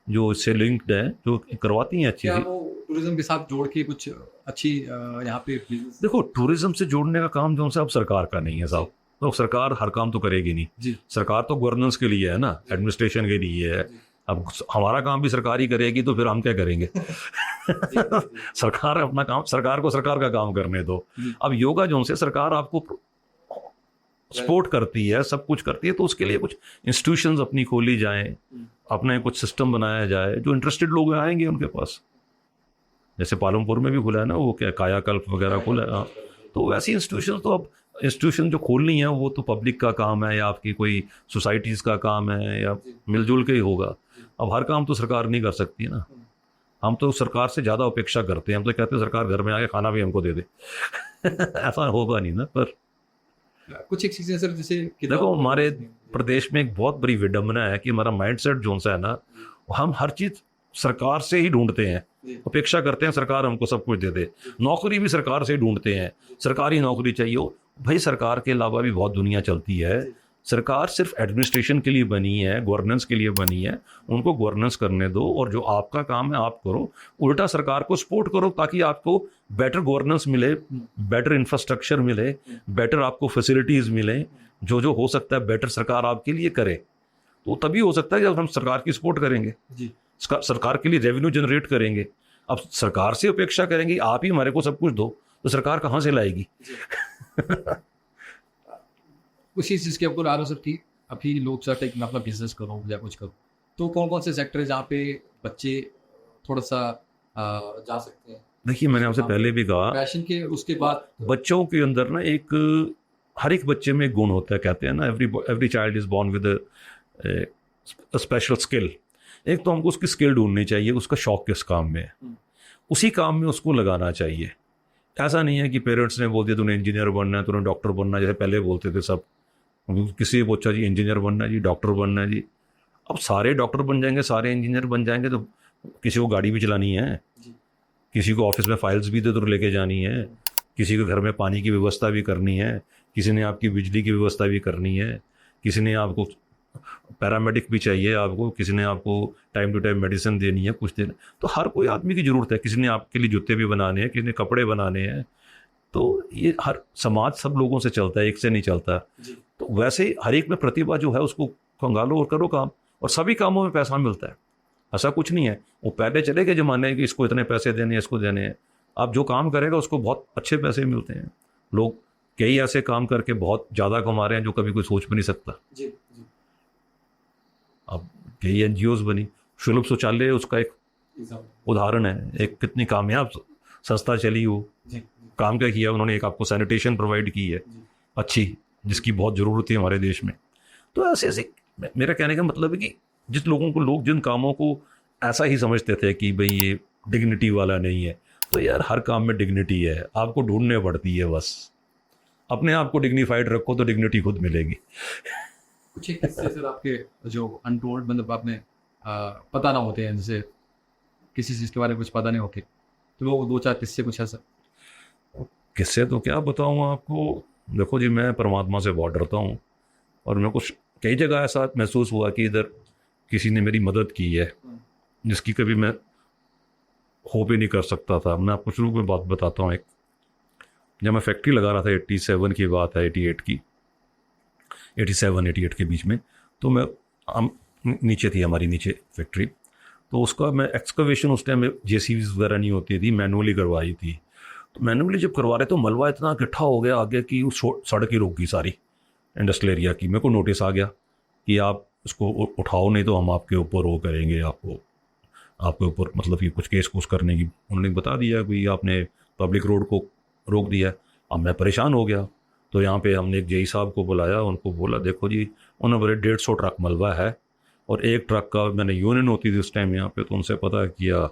जो इससे लिंक्ड है, जो करवाती हैं अच्छी क्या सी। वो टूरिज्म के साथ जोड़ के कुछ अच्छी यहाँ पे बिजनेस। देखो, टूरिज्म से जोड़ने का काम जो है अब सरकार का नहीं है साहब। तो सरकार हर काम तो करेगी नहीं। जी सरकार तो गवर्नेंस के लिए है ना, एडमिनिस्ट्रेशन के लिए है। जी अब हमारा काम भी सरकार ही करेगी तो फिर हम क्या करेंगे? जी जी सरकार अपना काम, सरकार को सरकार का काम करने दो। जी अब योगा जो से सरकार आपको सपोर्ट करती है, सब कुछ करती है, तो उसके लिए कुछ इंस्टीट्यूशंस अपनी खोली जाएं, अपना कुछ सिस्टम बनाया जाए, जो इंटरेस्टेड लोग आएंगे उनके पास। जैसे पालमपुर में भी खुला है ना, वो क्या कायाकल्प वगैरह खुला है। हाँ, तो वैसी इंस्टीट्यूशन तो, अब इंस्टीट्यूशन जो खोलनी है वो तो पब्लिक का काम है, या आपकी कोई सोसाइटीज़ का काम है, या मिलजुल के ही होगा। अब हर काम तो सरकार नहीं कर सकती ना। हम तो सरकार से ज़्यादा अपेक्षा करते हैं, हम तो कहते हैं सरकार घर में आके खाना भी हमको दे दे। ऐसा होगा नहीं ना। पर कुछ एक चीजें सर जैसे देखो, हमारे प्रदेश में एक बहुत बड़ी विडंबना है कि हमारा माइंडसेट जो सा है ना, हम हर चीज़ सरकार से ही ढूंढते हैं, अपेक्षा करते हैं सरकार हमको सब कुछ दे दे। नौकरी भी सरकार से ही ढूंढते हैं, सरकारी नौकरी चाहिए हो। भाई, सरकार के अलावा भी बहुत दुनिया चलती है। सरकार सिर्फ एडमिनिस्ट्रेशन के लिए बनी है, गवर्नेंस के लिए बनी है। उनको गवर्नेंस करने दो, और जो आपका काम है आप करो। उल्टा सरकार को सपोर्ट करो ताकि आपको बेटर गवर्नेंस मिले, बेटर इंफ्रास्ट्रक्चर मिले, बेटर आपको फैसिलिटीज़ मिले। जो जो हो सकता है बेटर सरकार आपके लिए करे, तो तभी हो सकता है जब हम सरकार की सपोर्ट करेंगे, जी सरकार के लिए रेवेन्यू जनरेट करेंगे। अब सरकार से अपेक्षा करेंगे आप ही हमारे को सब कुछ दो, तो सरकार कहाँ से लाएगी? उसी चीज़ के आपको आ रहा सर कि अभी लोग चाहते हैं कि मैं अपना बिजनेस करूँ या कुछ करूँ, तो कौन कौन से सेक्टर है जहाँ पे बच्चे थोड़ा सा जा सकते हैं देखिए, मैंने आपसे पहले भी कहा, पैशन के उसके बाद। बच्चों के अंदर ना एक, हर एक बच्चे में एक गुण होता है। कहते हैं ना, every child is born with a special skill. एक तो हमको उसकी स्किल ढूंढनी चाहिए, उसका शौक किस काम में है, उसी काम में उसको लगाना चाहिए। ऐसा नहीं है कि पेरेंट्स ने बोल दिया तूने इंजीनियर बनना है, तूने डॉक्टर बनना है, जैसे पहले बोलते थे सब। किसी ने पूछा जी इंजीनियर बनना है जी, डॉक्टर बनना है जी। अब सारे डॉक्टर बन जाएंगे, सारे इंजीनियर बन जाएंगे, तो किसी को गाड़ी भी चलानी है, जी किसी को ऑफिस में फाइल्स भी तो लेके जानी है, किसी को घर में पानी की व्यवस्था भी करनी है, किसी ने आपकी बिजली की व्यवस्था भी करनी है, किसी ने आपको पैरामेडिक भी चाहिए आपको, किसी ने आपको टाइम टू टाइम मेडिसिन देनी है, कुछ देना। तो हर कोई आदमी की ज़रूरत है। किसी ने आपके लिए जूते भी बनाने हैं, किसी ने कपड़े बनाने हैं। तो ये हर समाज सब लोगों से चलता है, एक से नहीं चलता। जी तो वैसे ही हर एक में प्रतिभा जो है उसको खंगालो और करो काम, और सभी कामों में पैसा मिलता है। ऐसा कुछ नहीं है। वो पहले चले गए जमाने कि इसको इतने पैसे देने हैं, इसको देने हैं। अब जो काम करेगा उसको बहुत अच्छे पैसे मिलते हैं। लोग कई ऐसे काम करके बहुत ज़्यादा कमा रहे हैं जो कभी कोई सोच भी नहीं सकता। जी जी अब कई NGOs बनी, सुलभ शौचालय उसका एक एग्जाम्पल उदाहरण है। एक कितनी कामयाब संस्था चली, वो जी काम क्या किया उन्होंने, एक आपको सैनिटेशन प्रोवाइड की है जी अच्छी, जिसकी बहुत ज़रूरत है हमारे देश में। तो ऐसे ऐसे मेरा कहने का मतलब है कि जिस लोगों को, लोग जिन कामों को ऐसा ही समझते थे कि भाई ये डिग्निटी वाला नहीं है, तो यार हर काम में डिग्निटी है, आपको ढूंढने पड़ती है। बस अपने आप को डिग्निफाइड रखो तो डिग्निटी खुद मिलेगी। कुछ एक किस्से सर आपके जो अनटोल्ड, मतलब आपने पता ना होते हैं, जैसे किसी चीज़ के बारे में कुछ पता नहीं होती, तो वो 2-4 किस्से कुछ ऐसा? किससे तो क्या बताऊँ आपको। देखो जी, मैं परमात्मा से बहुत डरता हूँ और मेरे को कई जगह ऐसा महसूस हुआ कि इधर किसी ने मेरी मदद की है जिसकी कभी मैं होप ही नहीं कर सकता था। मैं आपको शुरू में बात बताता हूँ एक। जब मैं फैक्ट्री लगा रहा था, 87 की बात है, 88 की, 87-88 के बीच में, तो मैं हम नीचे थी, हमारी नीचे फैक्ट्री, तो उसका मैं एक्सकवेशन उस टाइम में जेसीबीज वगैरह नहीं होती थी, मैनुअली करवाई थी। तो मैनुअली जब करवा रहे तो मलबा इतना इकट्ठा हो गया आगे कि उस सड़क ही रुक गई सारी इंडस्ट्रियल एरिया की। मेरे को नोटिस आ गया कि आप इसको उठाओ, नहीं तो हम आपके ऊपर वो करेंगे, आपके ऊपर मतलब कि कुछ केस कुछ करने की। उन्होंने बता दिया कि आपने पब्लिक रोड को रोक दिया। अब मैं परेशान हो गया, तो यहाँ पे हमने एक जेई साहब को बुलाया, उनको बोला देखो जी, उन्होंने बोले 150 ट्रक मलबा है और एक ट्रक का, मैंने यूनियन होती थी उस टाइम यहाँ पे, तो उनसे पता किया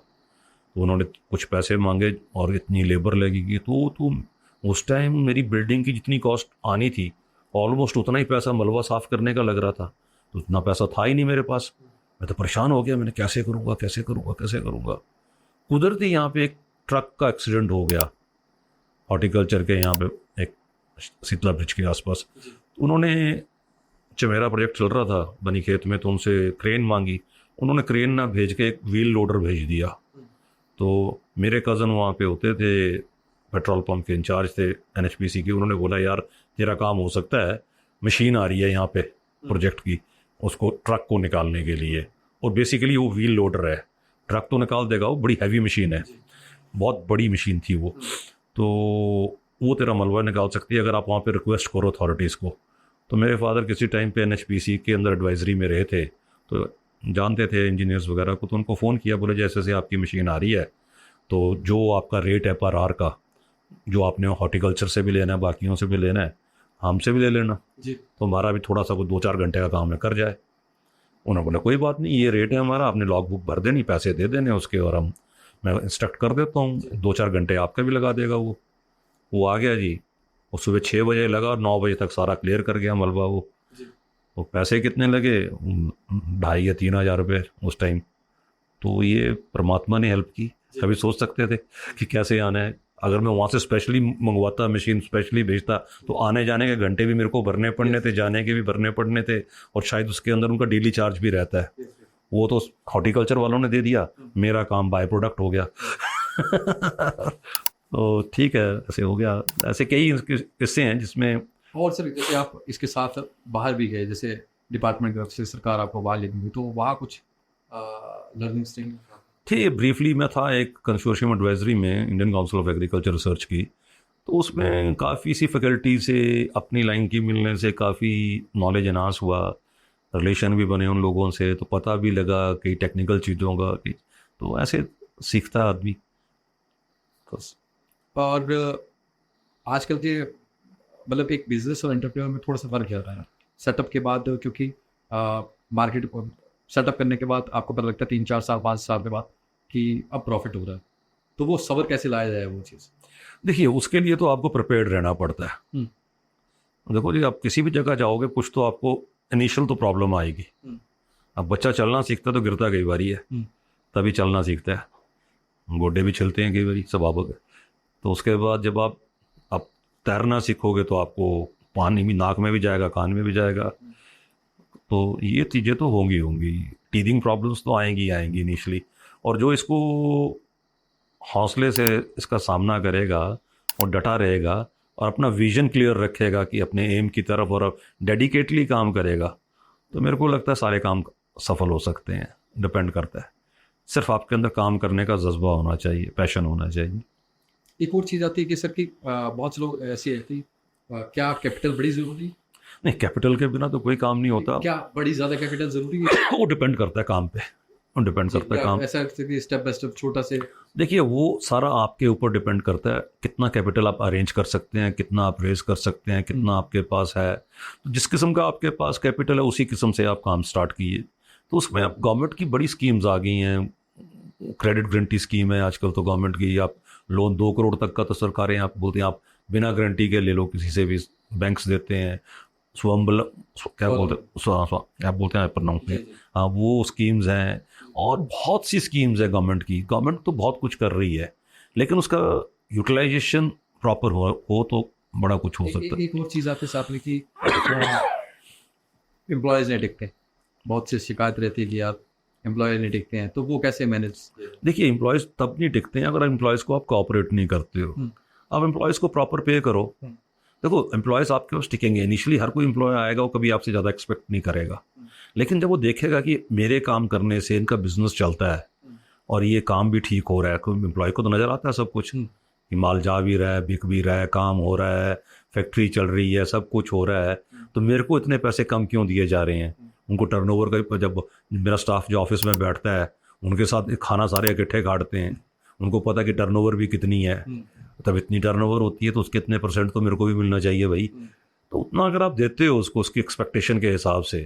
तो उन्होंने कुछ पैसे मांगे और इतनी लेबर लगेगी। तो उस टाइम मेरी बिल्डिंग की जितनी कॉस्ट आनी थी ऑलमोस्ट उतना ही पैसा मलबा साफ़ करने का लग रहा था, तो उतना पैसा था ही नहीं मेरे पास। मैं तो परेशान हो गया, मैंने कैसे करूँगा कैसे करूँगा कैसे करूँगा। कुदरती यहाँ पे एक ट्रक का एक्सीडेंट हो गया हॉर्टिकल्चर के यहाँ पे, एक शीतला ब्रिज के आसपास। उन्होंने, मेरा प्रोजेक्ट चल रहा था बनी खेत में, तो उनसे क्रेन मांगी, उन्होंने क्रेन ना भेज के एक व्हील लोडर भेज दिया। तो मेरे कज़न वहाँ पे होते थे, पेट्रोल पंप के इंचार्ज थे एनएचपीसी की, उन्होंने बोला यार तेरा काम हो सकता है, मशीन आ रही है यहाँ पे प्रोजेक्ट की, उसको ट्रक को निकालने के लिए, और बेसिकली वो व्हील लोडर है, ट्रक तो निकाल देगा, वो बड़ी हैवी मशीन है, बहुत बड़ी मशीन थी वो, तो वो तेरा मलबा निकाल सकती है अगर आप वहाँ पे रिक्वेस्ट करो अथॉरिटीज़ को। तो मेरे फादर किसी टाइम पे एनएचपीसी के अंदर एडवाइजरी में रहे थे, तो जानते थे इंजीनियर्स वगैरह को, तो उनको फ़ोन किया, बोले जैसे से आपकी मशीन आ रही है तो जो आपका रेट है पर आर का, जो आपने हॉर्टिकल्चर से भी लेना है, बाकियों से भी लेना है, हमसे भी ले लेना, जी। तो हमारा भी थोड़ा सा कुछ 2-4 घंटे का काम है कर जाए। उन्होंने बोला कोई बात नहीं, ये रेट है हमारा, आपने लॉग बुक भर देनी, पैसे दे देने उसके, और हम, मैं इंस्ट्रक्ट कर देता हूँ, 2-4 घंटे आपका भी लगा देगा वो आ गया जी। वो सुबह 6 बजे लगा और 9 बजे तक सारा क्लियर कर गया मलबा वो। तो पैसे कितने लगे, 2,500 या 3,000 रुपये उस टाइम। तो ये परमात्मा ने हेल्प की। कभी सोच सकते थे कि कैसे आना है। अगर मैं वहाँ से स्पेशली मंगवाता, मशीन स्पेशली भेजता, तो आने जाने के घंटे भी मेरे को भरने पड़ने थे, जाने के भी भरने पड़ने थे, और शायद उसके अंदर उनका डेली चार्ज भी रहता है। वो तो हॉर्टिकल्चर वालों ने दे दिया, मेरा काम बाय प्रोडक्ट हो गया। तो ठीक है, ऐसे हो गया। ऐसे कई किस्से हैं जिसमें। और सर जैसे आप इसके साथ बाहर भी गए, जैसे डिपार्टमेंट की तरफ से सरकार आपको बाहर लेनी हुई, तो वहाँ कुछ लर्निंग स्ट्रीम थी। ब्रीफली मैं था एक कंसोर्शियम एडवाइजरी में, Indian council of agriculture research की, तो उसमें काफ़ी सी फैकल्टी से अपनी लाइन की मिलने से काफ़ी नॉलेज एनहांस हुआ, रिलेशन भी बने उन लोगों से, तो पता भी लगा कई टेक्निकल चीज़ों का कि, तो ऐसे सीखता है आदमी बस। और आजकल के मतलब एक बिजनेस और एंटरप्रेन्योर में थोड़ा सा फर्क है रहा है सेटअप के बाद, क्योंकि मार्केट को सेटअप करने के बाद आपको पता लगता है 3-4 साल 5 साल के बाद कि अब प्रॉफिट हो रहा है, तो वो सबर कैसे लाया जाए वो चीज़? देखिए, उसके लिए तो आपको प्रिपेयर्ड रहना पड़ता है। देखो जी, आप किसी भी जगह जाओगे, कुछ तो आपको इनिशियल तो प्रॉब्लम आएगी। अब बच्चा चलना सीखता है तो गिरता कई बारी है, तभी चलना सीखता है, गोडे भी छिलते हैं कई बारी, स्वाभाविक है। तो उसके बाद जब आप तैरना सीखोगे तो आपको पानी भी नाक में भी जाएगा, कान में भी जाएगा, तो ये चीज़ें तो होंगी टीदिंग प्रॉब्लम्स तो आएंगी इनिशियली। और जो इसको हौसले से इसका सामना करेगा और डटा रहेगा और अपना विजन क्लियर रखेगा कि अपने एम की तरफ, और डेडिकेटली काम करेगा, तो मेरे को लगता है सारे काम सफल हो सकते हैं। डिपेंड करता है, सिर्फ आपके अंदर काम करने का जज्बा होना चाहिए, पैशन होना चाहिए। एक और चीज़ आती है कि सर कि बहुत से लोग ऐसी है कि क्या कैपिटल बड़ी ज़रूरी? नहीं, कैपिटल के बिना तो कोई काम नहीं होता। क्या बड़ी ज़्यादा कैपिटल ज़रूरी है? वो डिपेंड करता है काम पे, वो डिपेंड करता है काम। ऐसा स्टेप बाय स्टेप छोटा से। देखिए, वो सारा आपके ऊपर डिपेंड करता है, कितना कैपिटल आप अरेंज कर सकते हैं, कितना आप रेज कर सकते हैं, कितना आपके पास है। तो जिस किस्म का आपके पास कैपिटल है उसी किस्म से आप काम स्टार्ट कीजिए। तो उसमें आप, गवर्नमेंट की बड़ी स्कीम्स आ गई हैं, क्रेडिट गारंटी स्कीम है आजकल तो गवर्नमेंट की, आप लोन 2 करोड़ तक का तो सरकारें आप बोलते हैं आप बिना गारंटी के ले लो, किसी से भी बैंक्स देते हैं। स्वयंबल क्या बोलते हैं क्या बोलते हैं प्रोनाउंस में, हाँ वो स्कीम्स हैं और बहुत सी स्कीम्स है गवर्नमेंट की। गवर्नमेंट तो बहुत कुछ कर रही है लेकिन उसका यूटिलाइजेशन प्रॉपर हो तो बड़ा कुछ हो सकता है। एक और चीज़ आपके साथ में कि एम्प्लॉयज़ नहीं टिकते, बहुत सी शिकायत रहती है कि यार एम्प्लॉय नहीं टिकते हैं, तो वो कैसे मैनेज? देखिए एम्प्लॉयज़ तब नहीं टिकते हैं अगर एम्प्लॉयज़ को आप कोऑपरेट नहीं करते हो। आप एम्प्लॉयज़ को प्रॉपर पे करो। देखो एम्प्लॉयज़ आपके पास टिकेंगे, इनिशियली हर कोई एम्प्लॉय आएगा वो कभी आपसे ज़्यादा एक्सपेक्ट नहीं करेगा, लेकिन जब वो देखेगा कि मेरे काम करने से इनका बिजनेस चलता है और ये काम भी ठीक हो रहा है, क्योंकि एम्प्लॉय को तो नज़र आता है सब कुछ कि माल जा भी रहा है, बिक भी रहा है, काम हो रहा है, फैक्ट्री चल रही है, सब कुछ हो रहा है, तो मेरे को इतने पैसे कम क्यों दिए जा रहे हैं। उनको टर्नओवर का, जब मेरा स्टाफ जो ऑफिस में बैठता है उनके साथ खाना सारे इकट्ठे काटते हैं, उनको पता कि टर्नओवर भी कितनी है, तब इतनी टर्नओवर होती है तो उसके इतने परसेंट तो मेरे को भी मिलना चाहिए भाई। तो उतना अगर आप देते हो उसको उसकी एक्सपेक्टेशन के हिसाब से,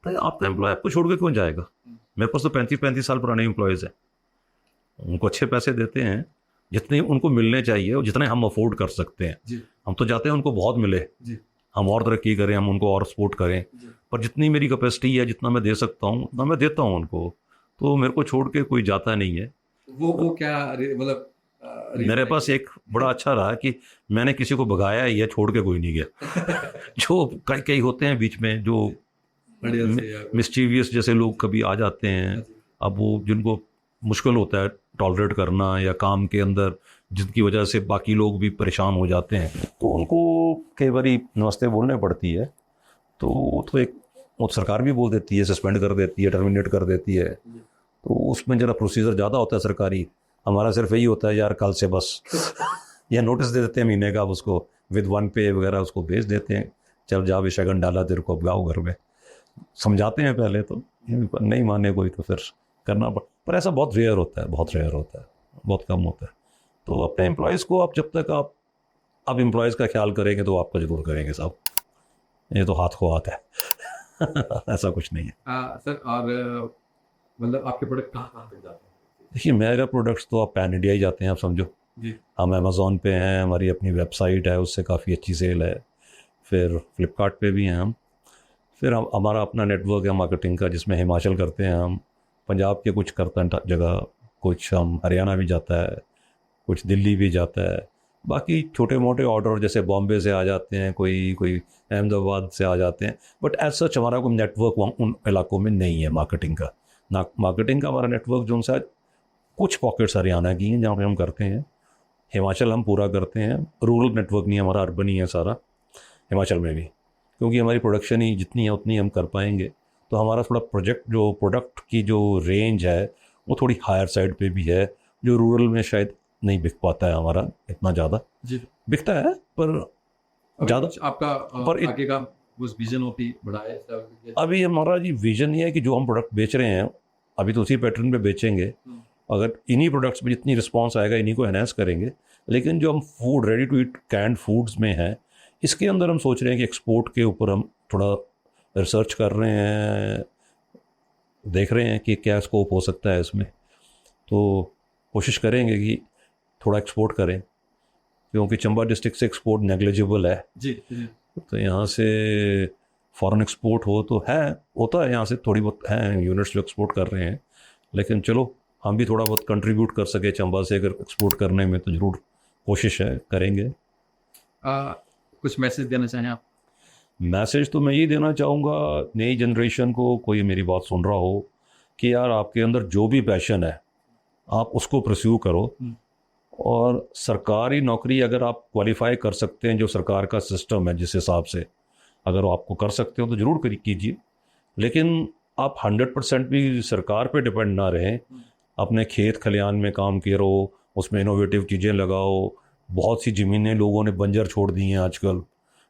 तो आपका एम्प्लॉय आपको छोड़ के क्यों जाएगा। मेरे पास तो 35-35 साल पुराने एम्प्लॉयज़ हैं, उनको अच्छे पैसे देते हैं जितने उनको मिलने चाहिए और जितने हम अफोर्ड कर सकते हैं। हम तो चाहते हैं उनको बहुत मिले, हम और तरक्की करें, हम उनको और सपोर्ट करें, पर जितनी मेरी कैपेसिटी है, जितना मैं दे सकता हूँ उतना मैं देता हूँ उनको, तो मेरे को छोड़ के कोई जाता नहीं है। वो क्या मतलब मेरे पास एक बड़ा अच्छा रहा कि मैंने किसी को भगाया ही है, छोड़ के कोई नहीं गया। जो कई कई होते हैं बीच में जो मिस्चीवियस जैसे लोग कभी आ जाते हैं, अब वो जिनको मुश्किल होता है टॉलरेट करना या काम के अंदर जिनकी वजह से बाकी लोग भी परेशान हो जाते हैं, तो उनको कई बार नमस्ते बोलने पड़ती है। तो एक वो सरकार भी बोल देती है, सस्पेंड कर देती है, टर्मिनेट कर देती है, तो उसमें ज़रा प्रोसीजर ज़्यादा होता है सरकारी। हमारा सिर्फ यही होता है यार कल से बस या नोटिस दे देते हैं महीने का, उसको विद 1 पे वगैरह उसको भेज देते हैं, चल जा भी शगन डाला तेरे को, अब गाओ घर में। समझाते हैं पहले तो, नहीं माने कोई तो फिर करना पर ऐसा बहुत रेयर होता है, बहुत रेयर होता है, बहुत कम होता है। तो अपने एम्प्लॉयज़ को आप जब तक आप एम्प्लॉयज़ का ख्याल करेंगे तो आपका जरूर करेंगे साहब, ये तो हाथ को हाथ है। ऐसा कुछ नहीं है। सर और मतलब आपके प्रोडक्ट कहाँ तक जाते हैं? देखिए मेरा प्रोडक्ट्स तो आप पैन इंडिया ही जाते हैं, आप समझो जी। हम अमेज़ॉन पे हैं, हमारी अपनी वेबसाइट है, उससे काफ़ी अच्छी सेल है, फिर फ्लिपकार्ट पे भी हैं हम, फिर हमारा अपना नेटवर्क है मार्केटिंग का जिसमें हिमाचल करते हैं हम, पंजाब के कुछ करते हैं जगह, कुछ हम हरियाणा भी जाता है, कुछ दिल्ली भी जाता है, बाकी छोटे मोटे ऑर्डर जैसे बॉम्बे से आ जाते हैं, कोई अहमदाबाद से आ जाते हैं, बट एज सच हमारा कोई नेटवर्क उन इलाकों में नहीं है मार्केटिंग का। मार्केटिंग का हमारा नेटवर्क जो उनसे कुछ पॉकेट्स हरियाणा की हैं जहाँ पे हम करते हैं, हिमाचल हम पूरा करते हैं, रूरल नेटवर्क नहीं हमारा, अर्बन ही है सारा हिमाचल में भी, क्योंकि हमारी प्रोडक्शन ही जितनी है उतनी हम कर पाएंगे। तो हमारा थोड़ा प्रोडक्ट की जो रेंज है वो थोड़ी हायर साइड पे भी है, जो रूरल में शायद नहीं बिक पाता है हमारा इतना ज़्यादा। जी। बिकता है पर ज़्यादा। आपका पर आगे का उस विजन और भी बड़ा है? अभी हमारा जी विजन ये है कि जो हम प्रोडक्ट बेच रहे हैं अभी तो उसी पैटर्न पे बेचेंगे, अगर इन्हीं प्रोडक्ट्स में जितनी रिस्पांस आएगा इन्हीं को एनहांस करेंगे, लेकिन जो हम food ready to eat canned foods में है इसके अंदर हम सोच रहे हैं कि एक्सपोर्ट के ऊपर हम थोड़ा रिसर्च कर रहे हैं, देख रहे हैं कि क्या स्कोप हो सकता है इसमें, तो कोशिश करेंगे कि थोड़ा एक्सपोर्ट करें, क्योंकि चंबा डिस्ट्रिक्ट से एक्सपोर्ट नेग्लिजिबल है। जी। तो यहाँ से फॉरेन एक्सपोर्ट होता है यहाँ से थोड़ी बहुत हैं यूनिट्स जो एक्सपोर्ट कर रहे हैं, लेकिन चलो हम भी थोड़ा बहुत कंट्रीब्यूट कर सके चंबा से अगर एक्सपोर्ट करने में, तो ज़रूर कोशिश है करेंगे। कुछ मैसेज देना चाहें आप? मैसेज तो मैं ये देना चाहूँगा नई जनरेशन को, कोई मेरी बात सुन रहा हो, कि यार आपके अंदर जो भी पैशन है आप उसको परस्यू करो, और सरकारी नौकरी अगर आप क्वालिफाई कर सकते हैं, जो सरकार का सिस्टम है जिस हिसाब से अगर आपको कर सकते हो तो ज़रूर कीजिए, लेकिन आप 100% भी सरकार पे डिपेंड ना रहें, अपने खेत खलियान में काम करो, उसमें इनोवेटिव चीज़ें लगाओ। बहुत सी ज़मीनें लोगों ने बंजर छोड़ दी हैं आजकल,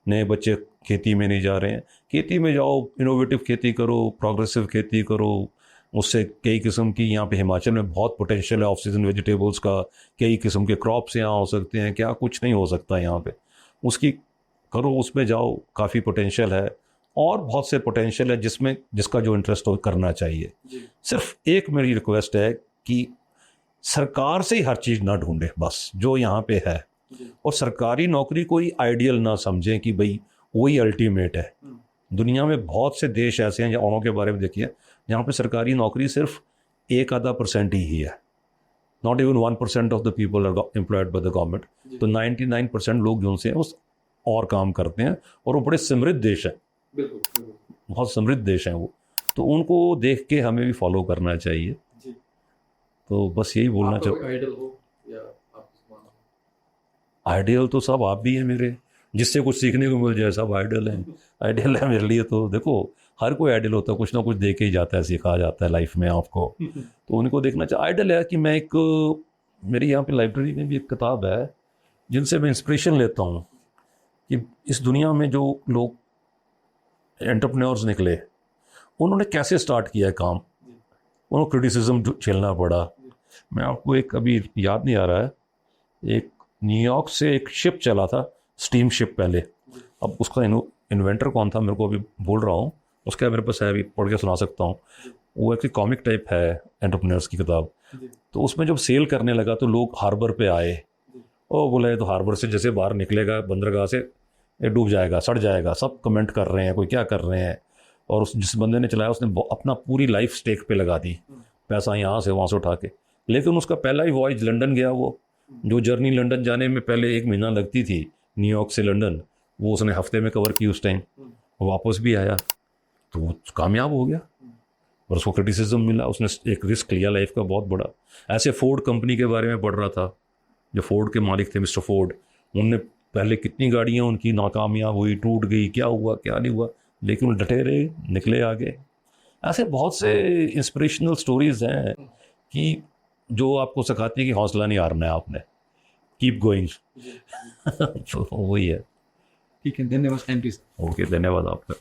नए बच्चे खेती में नहीं जा रहे हैं, खेती में जाओ, इनोवेटिव खेती करो, प्रोग्रेसिव खेती करो, उससे कई किस्म की यहाँ पे हिमाचल में बहुत पोटेंशियल है ऑफ सीजन वेजिटेबल्स का, कई किस्म के क्रॉप्स यहाँ हो सकते हैं, क्या कुछ नहीं हो सकता यहाँ पे, उसकी करो, उसमें जाओ, काफ़ी पोटेंशियल है, और बहुत से पोटेंशियल है जिसका जो इंटरेस्ट हो करना चाहिए। सिर्फ एक मेरी रिक्वेस्ट है कि सरकार से ही हर चीज़ ना ढूंढे, बस जो यहाँ पे है, और सरकारी नौकरी कोई आइडियल ना समझें कि भाई वही अल्टीमेट है। दुनिया में बहुत से देश ऐसे हैं, या औरों के बारे में देखिए, जहाँ पे सरकारी नौकरी सिर्फ 1-आधा% ही है। Not even 1% of the people are employed by the government. तो 99% लोग जो उनसे उस और काम करते हैं, और वो बड़े समृद्ध देश है, बिल्कुल बहुत समृद्ध देश हैं वो। तो उनको देख के हमें भी फॉलो करना चाहिए। जी। तो बस यही बोलना आपका चाहूँ। कोई आइडल हो या आप मानो? आइडियल तो सब आप भी हैं मेरे, जिससे कुछ सीखने को मिल जाए सब आइडियल हैं। आइडियल है मेरे लिए। तो देखो, हर कोई आइडियल होता है, कुछ ना कुछ दे के ही जाता है, सिखा जाता है लाइफ में आपको। तो उनको देखना चाहिए। आइडियल है कि मैं एक, मेरी यहाँ पे लाइब्रेरी में भी एक किताब है जिनसे मैं इंस्पिरेशन लेता हूँ कि इस दुनिया में जो लोग एंटरप्रेन्योर्स निकले, उन्होंने कैसे स्टार्ट किया है काम, उनको क्रिटिसिज्म झेलना पड़ा। मैं आपको एक अभी याद नहीं आ रहा है, एक न्यूयॉर्क से एक शिप चला था, स्टीम शिप पहले। अब उसका इन्वेंटर कौन था मेरे को अभी भूल रहा हूँ, उसका मेरे पास है, अभी पढ़ के सुना सकता हूँ। वो एक कॉमिक टाइप है, एंटरप्रेन्योर्स की किताब। तो उसमें जब सेल करने लगा तो लोग हार्बर पे आए, और बोले तो हार्बर से जैसे बाहर निकलेगा बंदरगाह से, ये डूब जाएगा, सड़ जाएगा। सब कमेंट कर रहे हैं, कोई क्या कर रहे हैं। और उस जिस बंदे ने चलाया उसने अपना पूरी लाइफ स्टेक पे लगा दी, पैसा यहाँ से वहाँ से उठा के। लेकिन उसका पहला ही वॉयज लंदन गया, वो जो जर्नी लंदन जाने में पहले 1 महीना लगती थी न्यूयॉर्क से लंदन, वो उसने हफ्ते में कवर की उस टाइम। वापस भी आया तो वो कामयाब हो गया, और उसको क्रिटिसिज्म मिला, उसने एक रिस्क लिया लाइफ का बहुत बड़ा। ऐसे फोर्ड कंपनी के बारे में पढ़ रहा था, जो फोर्ड के मालिक थे मिस्टर फोर्ड, उनने पहले कितनी गाड़ियाँ उनकी नाकामयाब हुई, टूट गई, क्या हुआ क्या नहीं हुआ, लेकिन वो डटे रहे, निकले आगे। ऐसे बहुत से इंस्पिरेशनल स्टोरीज हैं कि जो आपको सिखाती है कि हौसला नहीं हारना है आपने, कीप गोइंग। तो वही है। ठीक है, धन्यवाद। Thank you. ओके, धन्यवाद आपका।